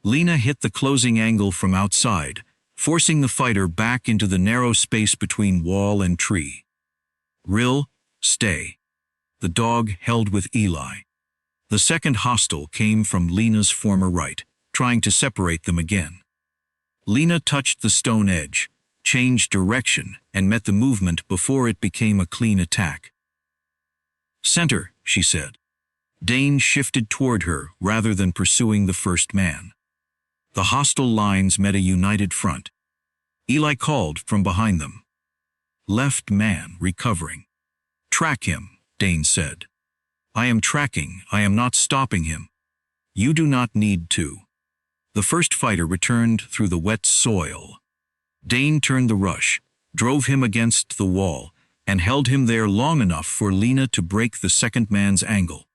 Lena hit the closing angle from outside, forcing the fighter back into the narrow space between wall and tree. "Rill, stay." The dog held with Eli. The second hostile came from Lena's former right, trying to separate them again. Lena touched the stone edge, changed direction, and met the movement before it became a clean attack. "Center," she said. Dane shifted toward her rather than pursuing the first man. The hostile lines met a united front. Eli called from behind them. "Left man recovering." "Track him," Dane said. "I am tracking. I am not stopping him." "You do not need to." The first fighter returned through the wet soil. Dane turned the rush, drove him against the wall, and held him there long enough for Lena to break the second man's angle.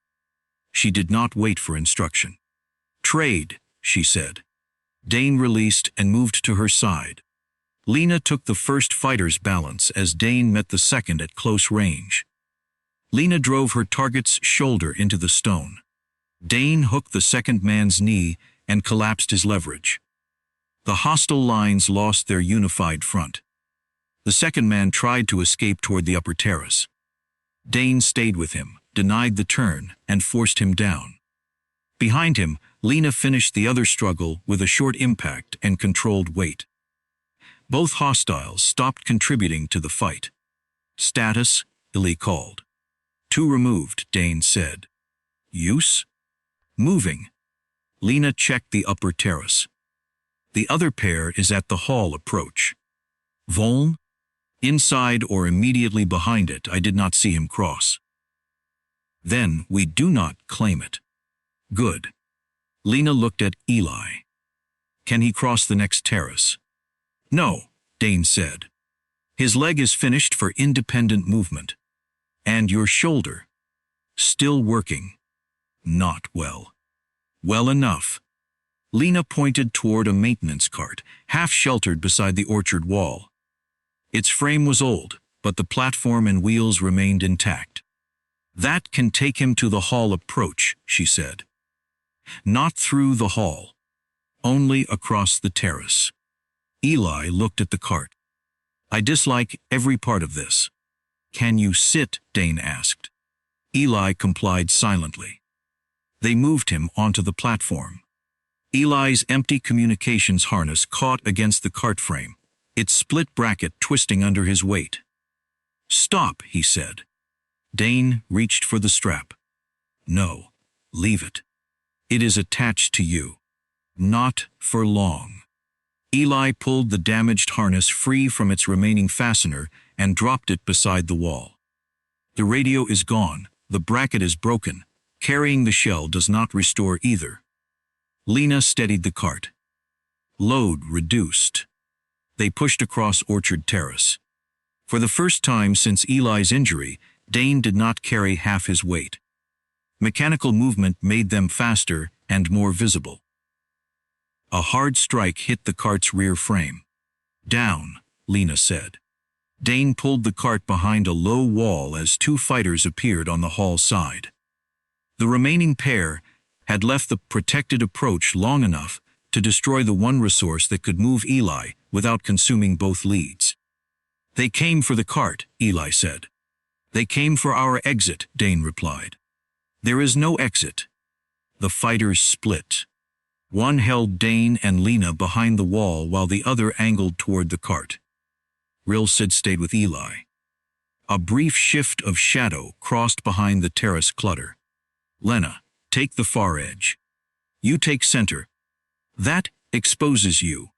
She did not wait for instruction. "Trade," she said. Dane released and moved to her side. Lena took the first fighter's balance as Dane met the second at close range. Lena drove her target's shoulder into the stone. Dane hooked the second man's knee and collapsed his leverage. The hostile lines lost their unified front. The second man tried to escape toward the upper terrace. Dane stayed with him, denied the turn, and forced him down. Behind him, Lena finished the other struggle with a short impact and controlled weight. Both hostiles stopped contributing to the fight. "Status," Eli called. "Two removed," Dane said. "Use?" "Moving." Lena checked the upper terrace. "The other pair is at the hall approach." "Voln?" "Inside or immediately behind it. I did not see him cross." "Then we do not claim it." "Good." Lena looked at Eli. "Can he cross the next terrace?" "No," Dane said. "His leg is finished for independent movement." "And your shoulder?" "Still working." "Not well." "Well enough." Lena pointed toward a maintenance cart, half-sheltered beside the orchard wall. Its frame was old, but the platform and wheels remained intact. "That can take him to the hall approach," she said. "Not through the hall. Only across the terrace." Eli looked at the cart. "I dislike every part of this." "Can you sit?" Dane asked. Eli complied silently. They moved him onto the platform. Eli's empty communications harness caught against the cart frame, its split bracket twisting under his weight. "Stop," he said. Dane reached for the strap. "No, leave it. It is attached to you. Not for long." Eli pulled the damaged harness free from its remaining fastener and dropped it beside the wall. "The radio is gone. The bracket is broken. Carrying the shell does not restore either." Lena steadied the cart. Load reduced. They pushed across Orchard Terrace. For the first time since Eli's injury, Dane did not carry half his weight. Mechanical movement made them faster and more visible. A hard strike hit the cart's rear frame. "Down," Lena said. Dane pulled the cart behind a low wall as two fighters appeared on the hall side. The remaining pair had left the protected approach long enough to destroy the one resource that could move Eli without consuming both leads. "They came for the cart," Eli said. "They came for our exit," Dane replied. "There is no exit." The fighters split. One held Dane and Lena behind the wall while the other angled toward the cart. Rill stayed with Eli. A brief shift of shadow crossed behind the terrace clutter. "Lena, take the far edge. You take center. That exposes you.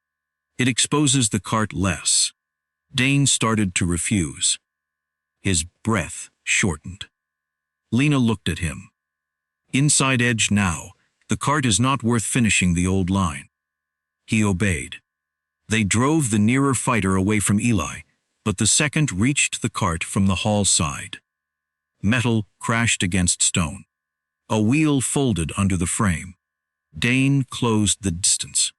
It exposes the cart less." Dane started to refuse. His breath shortened. Lena looked at him. "Inside edge now. The cart is not worth finishing the old line." He obeyed. They drove the nearer fighter away from Eli, but the second reached the cart from the hall side. Metal crashed against stone. A wheel folded under the frame. Dane closed the distance.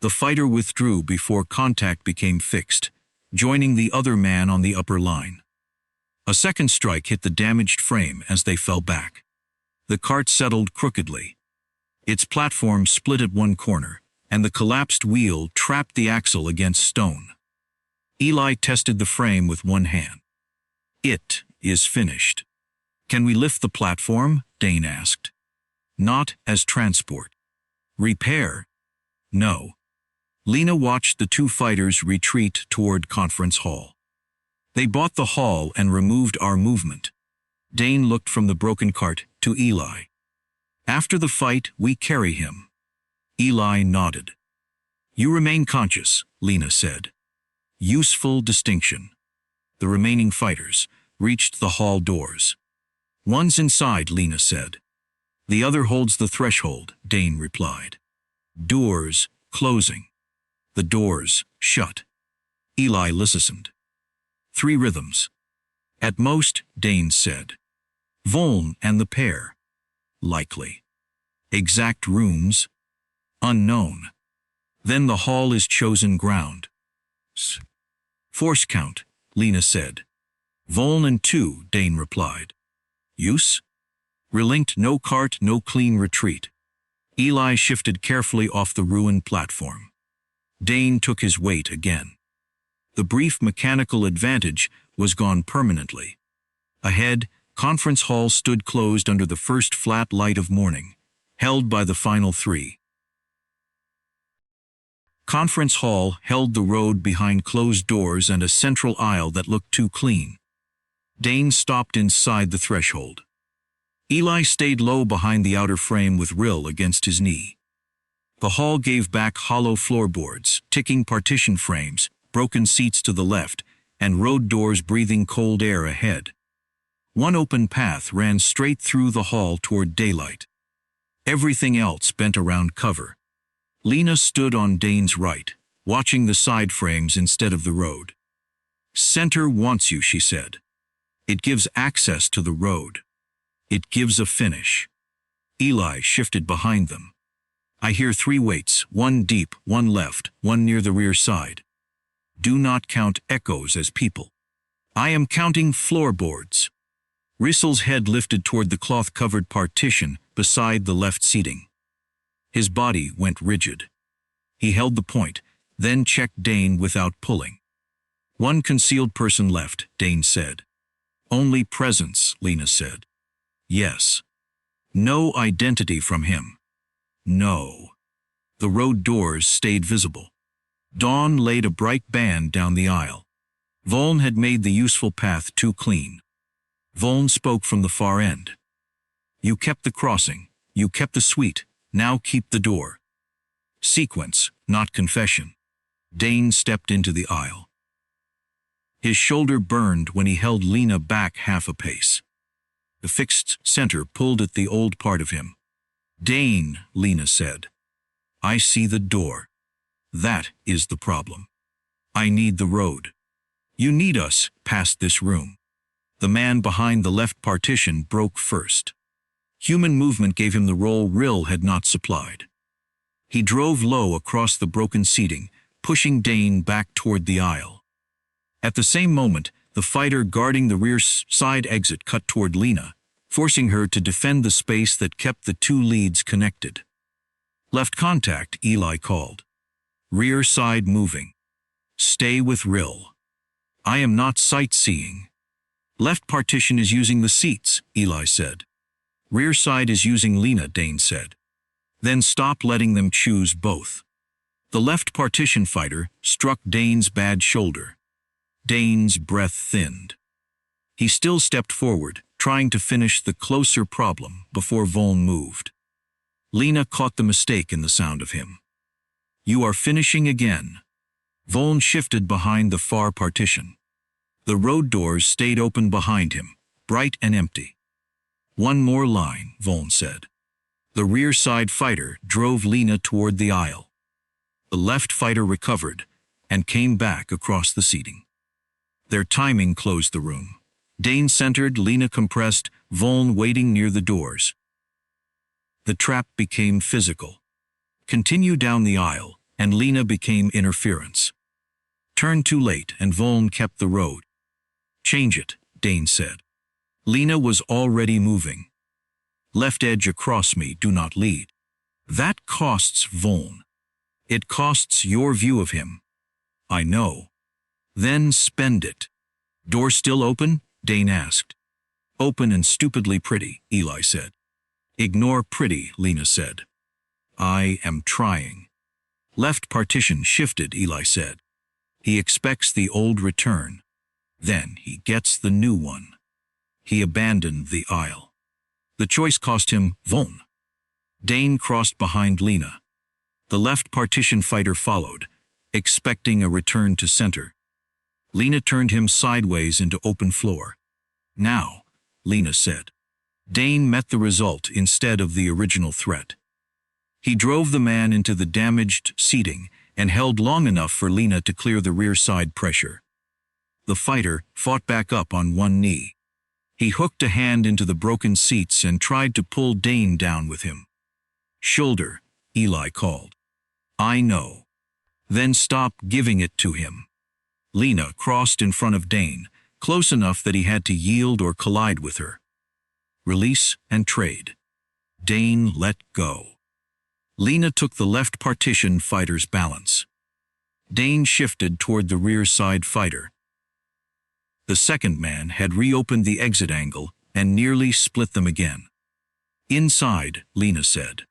The fighter withdrew before contact became fixed, joining the other man on the upper line. A second strike hit the damaged frame as they fell back. The cart settled crookedly. Its platform split at one corner, and the collapsed wheel trapped the axle against stone. Eli tested the frame with one hand. "It is finished." "Can we lift the platform?" Dane asked. "Not as transport." "Repair?" "No." Lena watched the two fighters retreat toward Conference Hall. "They bought the hall and removed our movement." Dane looked from the broken cart to Eli. "After the fight, we carry him." Eli nodded. "You remain conscious," Lena said. Useful distinction. The remaining fighters reached the hall doors. "One's inside," Lena said. "The other holds the threshold," Dane replied. Doors closing. The doors shut. Eli listened. 3 rhythms. "At most," Dane said. "Voln and the pair." "Likely." "Exact rooms?" "Unknown." "Then the hall is chosen ground." "Force count," Lena said. "Voln and 2, Dane replied. "Use?" "Relinked, no cart, no clean retreat." Eli shifted carefully off the ruined platform. Dane took his weight again. The brief mechanical advantage was gone permanently. Ahead, Conference Hall stood closed under the first flat light of morning, held by the final 3. Conference Hall held the road behind closed doors and a central aisle that looked too clean. Dane stopped inside the threshold. Eli stayed low behind the outer frame with Rill against his knee. The hall gave back hollow floorboards, ticking partition frames, broken seats to the left, and road doors breathing cold air ahead. One open path ran straight through the hall toward daylight. Everything else bent around cover. Lena stood on Dane's right, watching the side frames instead of the road. "Center wants you," she said. "It gives access to the road. It gives a finish." Eli shifted behind them. "I hear 3 weights, 1 deep, 1 left, 1 near the rear side. Do not count echoes as people." I am counting floorboards. Rissel's head lifted toward the cloth-covered partition beside the left seating. His body went rigid. He held the point, then checked Dane without pulling. One concealed person left, Dane said. Only presence, Lena said. Yes. No identity from him. No. The road doors stayed visible. Dawn laid a bright band down the aisle. Voln had made the useful path too clean. Voln spoke from the far end. You kept the crossing. You kept the suite. Now keep the door. Sequence, not confession. Dane stepped into the aisle. His shoulder burned when he held Lena back half a pace. The fixed center pulled at the old part of him. Dane, Lena said. I see the door. That is the problem. I need the road. You need us past this room. The man behind the left partition broke first. Human movement gave him the role Rill had not supplied. He drove low across the broken seating, pushing Dane back toward the aisle. At the same moment, the fighter guarding the rear side exit cut toward Lena, forcing her to defend the space that kept the two leads connected. Left contact, Eli called. Rear side moving. Stay with Rill. I am not sightseeing. Left partition is using the seats, Eli said. Rear side is using Lena, Dane said. Then stop letting them choose both. The left partition fighter struck Dane's bad shoulder. Dane's breath thinned. He still stepped forward, trying to finish the closer problem before Voln moved. Lena caught the mistake in the sound of him. You are finishing again. Voln shifted behind the far partition. The road doors stayed open behind him, bright and empty. One more line, Voln said. The rear side fighter drove Lena toward the aisle. The left fighter recovered and came back across the seating. Their timing closed the room. Dane centered, Lena compressed, Voln waiting near the doors. The trap became physical. Continue down the aisle, and Lena became interference. Turn too late, and Voln kept the road. Change it, Dane said. Lena was already moving. Left edge across me, do not lead. That costs Voln. It costs your view of him. I know. Then spend it. Door still open? Dane asked. Open and stupidly pretty, Eli said. Ignore pretty, Lena said. I am trying. Left partition shifted, Eli said. He expects the old return. Then he gets the new one. He abandoned the aisle. The choice cost him Voln. Dane crossed behind Lena. The left partition fighter followed, expecting a return to center. Lena turned him sideways into open floor. Now, Lena said. Dane met the result instead of the original threat. He drove the man into the damaged seating and held long enough for Lena to clear the rear side pressure. The fighter fought back up on one knee. He hooked a hand into the broken seats and tried to pull Dane down with him. Shoulder, Eli called. I know. Then stop giving it to him. Lena crossed in front of Dane, close enough that he had to yield or collide with her. Release and trade. Dane let go. Lena took the left partition fighter's balance. Dane shifted toward the rear side fighter. The second man had reopened the exit angle and nearly split them again. Inside, Lena said.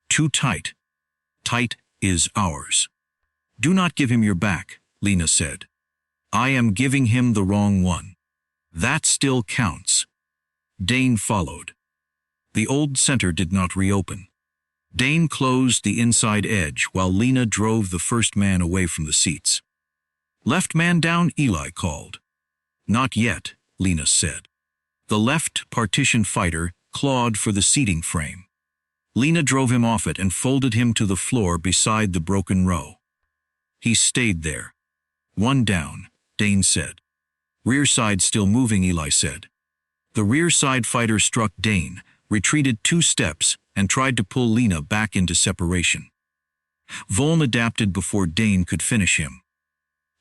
Too tight. Tight is ours. Do not give him your back, Lena said. I am giving him the wrong one. That still counts. Dane followed. The old center did not reopen. Dane closed the inside edge while Lena drove the first man away from the seats. Left man down, Eli called. Not yet, Lena said. The left partition fighter clawed for the seating frame. Lena drove him off it and folded him to the floor beside the broken row. He stayed there. One down, Dane said. Rear side still moving, Eli said. The rear side fighter struck Dane, retreated 2 steps, and tried to pull Lena back into separation. Voln adapted before Dane could finish him.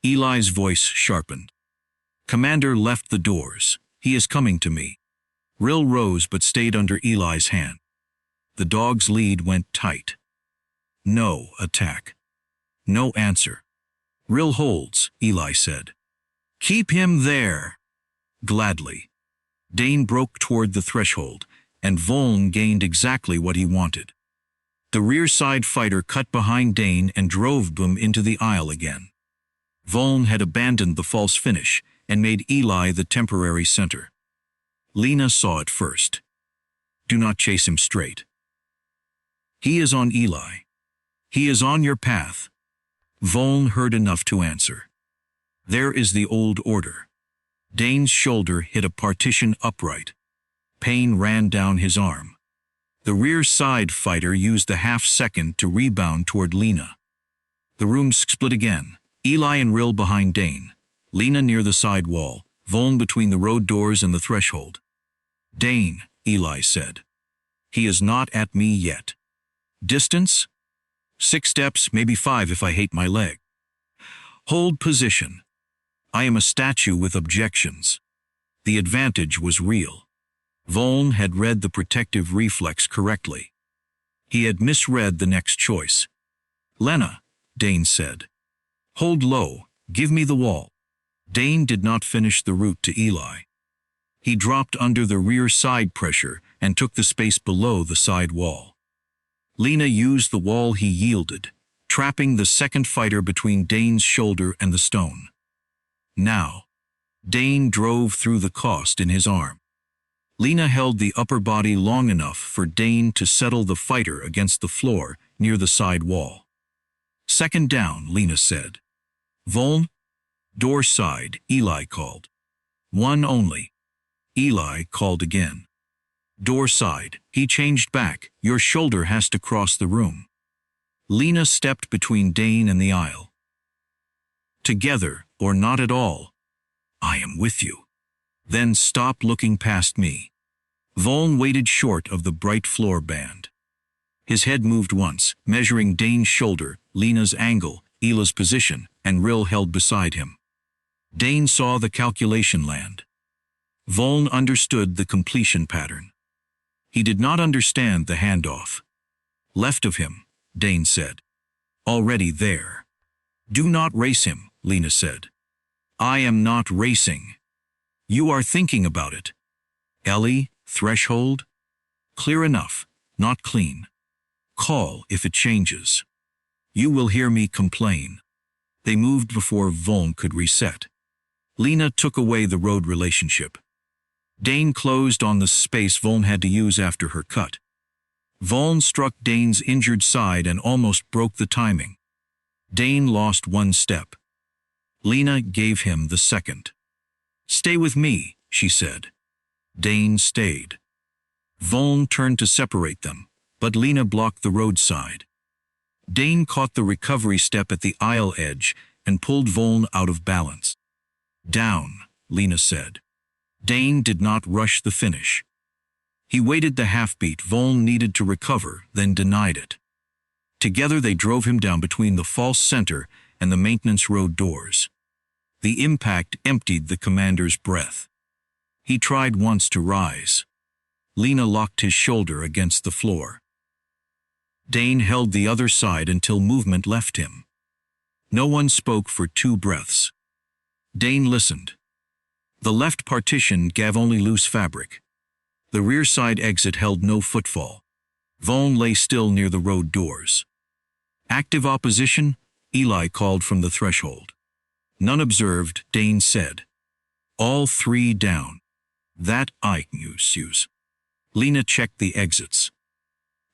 Eli's voice sharpened. Commander left the doors. He is coming to me. Rill rose but stayed under Eli's hand. The dog's lead went tight. No attack. No answer. Rill holds, Eli said. Keep him there. Gladly. Dane broke toward the threshold, and Voln gained exactly what he wanted. The rear side fighter cut behind Dane and drove them into the aisle again. Voln had abandoned the false finish and made Eli the temporary center. Lena saw it first. Do not chase him straight. He is on Eli. He is on your path. Voln heard enough to answer. There is the old order. Dane's shoulder hit a partition upright. Pain ran down his arm. The rear side fighter used the half-second to rebound toward Lena. The room split again. Eli and Rill behind Dane. Lena near the side wall, Voln between the road doors and the threshold. Dane, Eli said. He is not at me yet. Distance? 6 steps, maybe 5 if I hate my leg. Hold position. I am a statue with objections. The advantage was real. Voln had read the protective reflex correctly. He had misread the next choice. Lena, Dane said. Hold low, give me the wall. Dane did not finish the route to Eli. He dropped under the rear side pressure and took the space below the side wall. Lena used the wall he yielded, trapping the second fighter between Dane's shoulder and the stone. Now, Dane drove through the cost in his arm. Lena held the upper body long enough for Dane to settle the fighter against the floor near the side wall. Second down, Lena said. Voln? Door side, Eli called. One only. Eli called again. Door side, he changed back. Your shoulder has to cross the room. Lena stepped between Dane and the aisle. Together, or not at all. I am with you. Then stop looking past me. Voln waited short of the bright floor band. His head moved once, measuring Dane's shoulder, Lena's angle, Eli's position, and Rill held beside him. Dane saw the calculation land. Voln understood the completion pattern. He did not understand the handoff. Left of him, Dane said. Already there. Do not race him, Lena said. I am not racing. You are thinking about it. Ellie, threshold? Clear enough, not clean. Call if it changes. You will hear me complain. They moved before Voln could reset. Lena took away the road relationship. Dane closed on the space Voln had to use after her cut. Voln struck Dane's injured side and almost broke the timing. Dane lost 1 step. Lena gave him the second. Stay with me, she said. Dane stayed. Voln turned to separate them, but Lena blocked the roadside. Dane caught the recovery step at the aisle edge and pulled Voln out of balance. Down, Lena said. Dane did not rush the finish. He waited the half-beat Voln needed to recover, then denied it. Together they drove him down between the false center and the maintenance road doors. The impact emptied the commander's breath. He tried once to rise. Lena locked his shoulder against the floor. Dane held the other side until movement left him. No one spoke for 2 breaths. Dane listened. The left partition gave only loose fabric. The rear side exit held no footfall. Voln lay still near the road doors. Active opposition? Eli called from the threshold. None observed, Dane said. All 3 down. That I use. Lena checked the exits.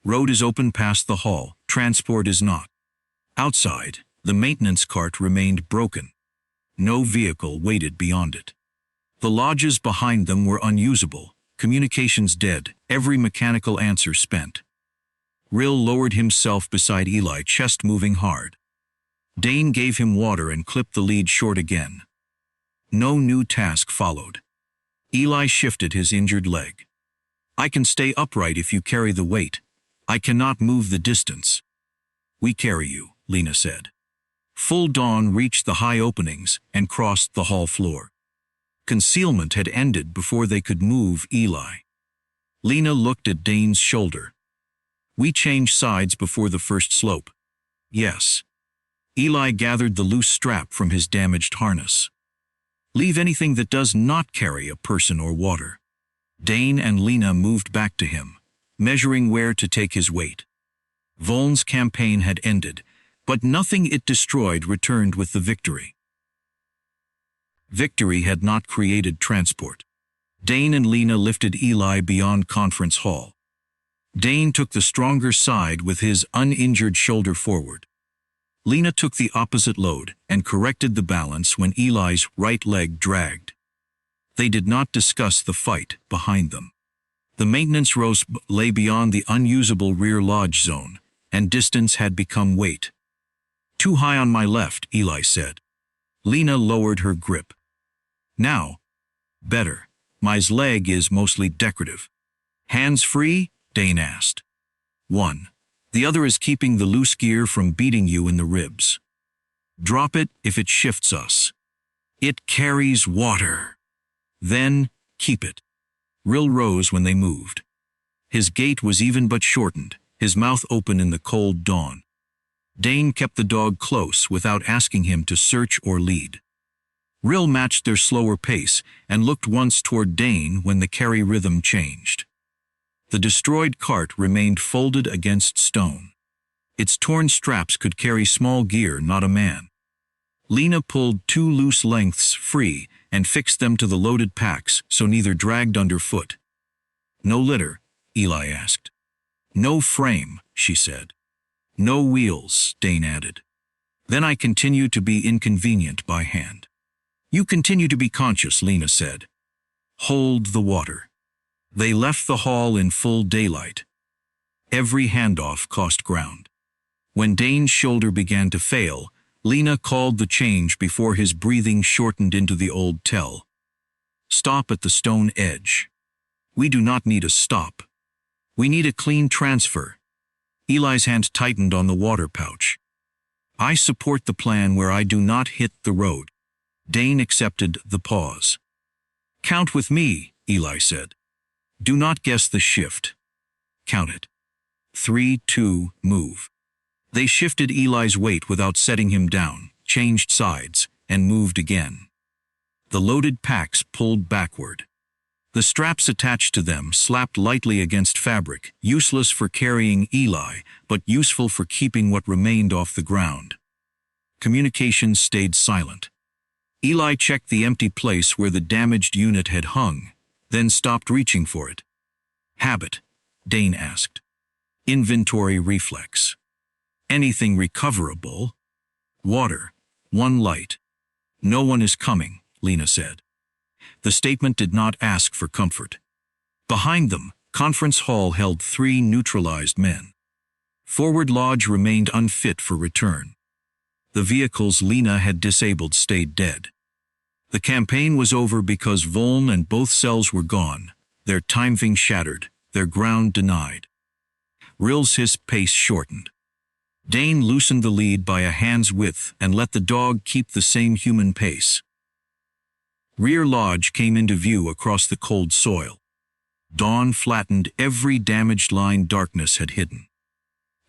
Road is open past the hall, transport is not. Outside, the maintenance cart remained broken. No vehicle waited beyond it. The lodges behind them were unusable, communications dead, every mechanical answer spent. Rill lowered himself beside Eli, chest moving hard. Dane gave him water and clipped the lead short again. No new task followed. Eli shifted his injured leg. I can stay upright if you carry the weight. I cannot move the distance. We carry you, Lena said. Full dawn reached the high openings and crossed the hall floor. Concealment had ended before they could move Eli. Lena looked at Dane's shoulder. We changed sides before the first slope. Yes. Eli gathered the loose strap from his damaged harness. Leave anything that does not carry a person or water. Dane and Lena moved back to him, measuring where to take his weight. Voln's campaign had ended, but nothing it destroyed returned with the victory. Victory had not created transport. Dane and Lena lifted Eli beyond conference hall. Dane took the stronger side with his uninjured shoulder forward. Lena took the opposite load and corrected the balance when Eli's right leg dragged. They did not discuss the fight behind them. The maintenance roast lay beyond the unusable rear lodge zone, and distance had become weight. Too high on my left, Eli said. Lena lowered her grip. Now, better. My leg is mostly decorative. Hands free? Dane asked. One. The other is keeping the loose gear from beating you in the ribs. Drop it if it shifts us. It carries water. Then, keep it. Rill rose when they moved. His gait was even but shortened, his mouth open in the cold dawn. Dane kept the dog close without asking him to search or lead. Rill matched their slower pace and looked once toward Dane when the carry rhythm changed. The destroyed cart remained folded against stone. Its torn straps could carry small gear, not a man. Lena pulled 2 loose lengths free and fixed them to the loaded packs so neither dragged underfoot. No litter? Eli asked. No frame, she said. No wheels, Dane added. Then I continue to be inconvenient by hand. You continue to be conscious, Lena said. Hold the water. They left the hall in full daylight. Every handoff cost ground. When Dane's shoulder began to fail, Lena called the change before his breathing shortened into the old tell. Stop at the stone edge. We do not need a stop. We need a clean transfer. Eli's hand tightened on the water pouch. I support the plan where I do not hit the road. Dane accepted the pause. Count with me, Eli said. Do not guess the shift. Count it. 3, 2, move. They shifted Eli's weight without setting him down, changed sides, and moved again. The loaded packs pulled backward. The straps attached to them slapped lightly against fabric, useless for carrying Eli, but useful for keeping what remained off the ground. Communications stayed silent. Eli checked the empty place where the damaged unit had hung, then stopped reaching for it. Habit, Dane asked. Inventory reflex. Anything recoverable? Water. 1 light. No one is coming, Lena said. The statement did not ask for comfort. Behind them, conference hall held 3 neutralized men. Forward lodge remained unfit for return. The vehicles Lena had disabled stayed dead. The campaign was over because Voln and both cells were gone, their timing shattered, their ground denied. Rill's pace shortened. Dane loosened the lead by a hand's width and let the dog keep the same human pace. Rear lodge came into view across the cold soil. Dawn flattened every damaged line darkness had hidden.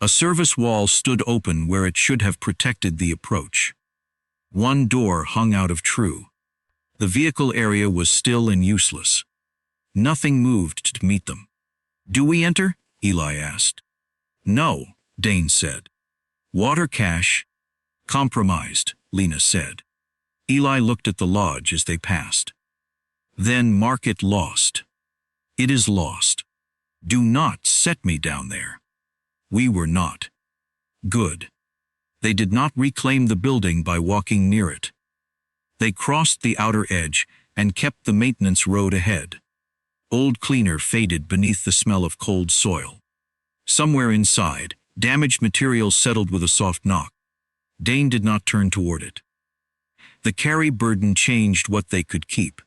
A service wall stood open where it should have protected the approach. 1 door hung out of true. The vehicle area was still and useless. Nothing moved to meet them. Do we enter? Eli asked. No, Dane said. Water cache. Compromised, Lena said. Eli looked at the lodge as they passed. Then mark it lost. It is lost. Do not set me down there. We were not. Good. They did not reclaim the building by walking near it. They crossed the outer edge and kept the maintenance road ahead. Old cleaner faded beneath the smell of cold soil. Somewhere inside, damaged material settled with a soft knock. Dane did not turn toward it. The carry burden changed what they could keep.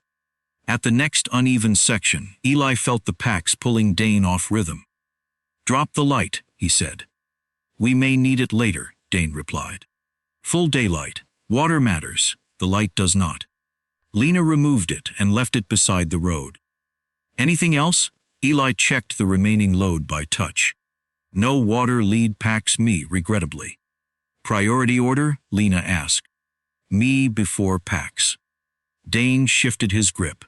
At the next uneven section, Eli felt the packs pulling Dane off rhythm. Drop the light, he said. We may need it later, Dane replied. Full daylight. Water matters. The light does not. Lena removed it and left it beside the road. Anything else? Eli checked the remaining load by touch. No water lead packs me, regrettably. Priority order? Lena asked. Me before packs. Dane shifted his grip.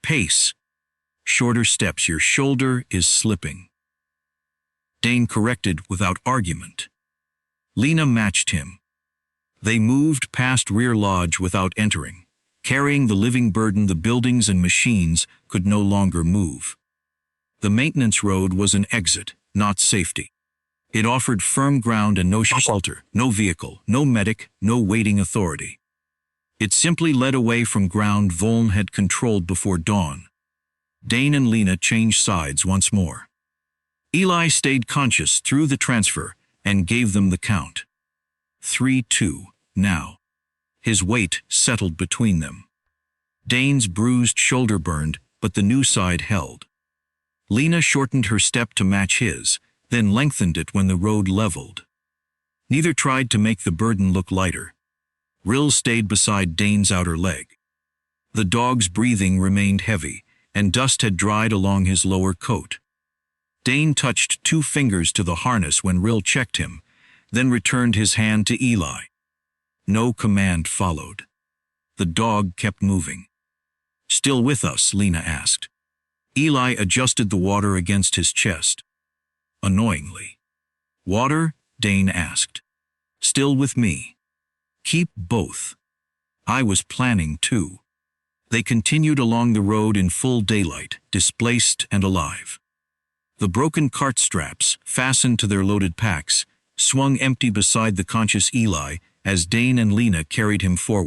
Pace. Shorter steps, your shoulder is slipping. Dane corrected without argument. Lena matched him. They moved past Rear Lodge without entering, carrying the living burden the buildings and machines could no longer move. The maintenance road was an exit, not safety. It offered firm ground and no shelter, no vehicle, no medic, no waiting authority. It simply led away from ground Voln had controlled before dawn. Dane and Lena changed sides once more. Eli stayed conscious through the transfer and gave them the count. 3-2, now. His weight settled between them. Dane's bruised shoulder burned, but the new side held. Lena shortened her step to match his, then lengthened it when the road leveled. Neither tried to make the burden look lighter. Rill stayed beside Dane's outer leg. The dog's breathing remained heavy, and dust had dried along his lower coat. Dane touched 2 fingers to the harness when Rill checked him, then returned his hand to Eli. No command followed. The dog kept moving. Still with us? Lena asked. Eli adjusted the water against his chest. Annoyingly. Water? Dane asked. Still with me. Keep both. I was planning to. They continued along the road in full daylight, displaced and alive. The broken cart straps, fastened to their loaded packs, swung empty beside the conscious Eli as Dane and Lena carried him forward.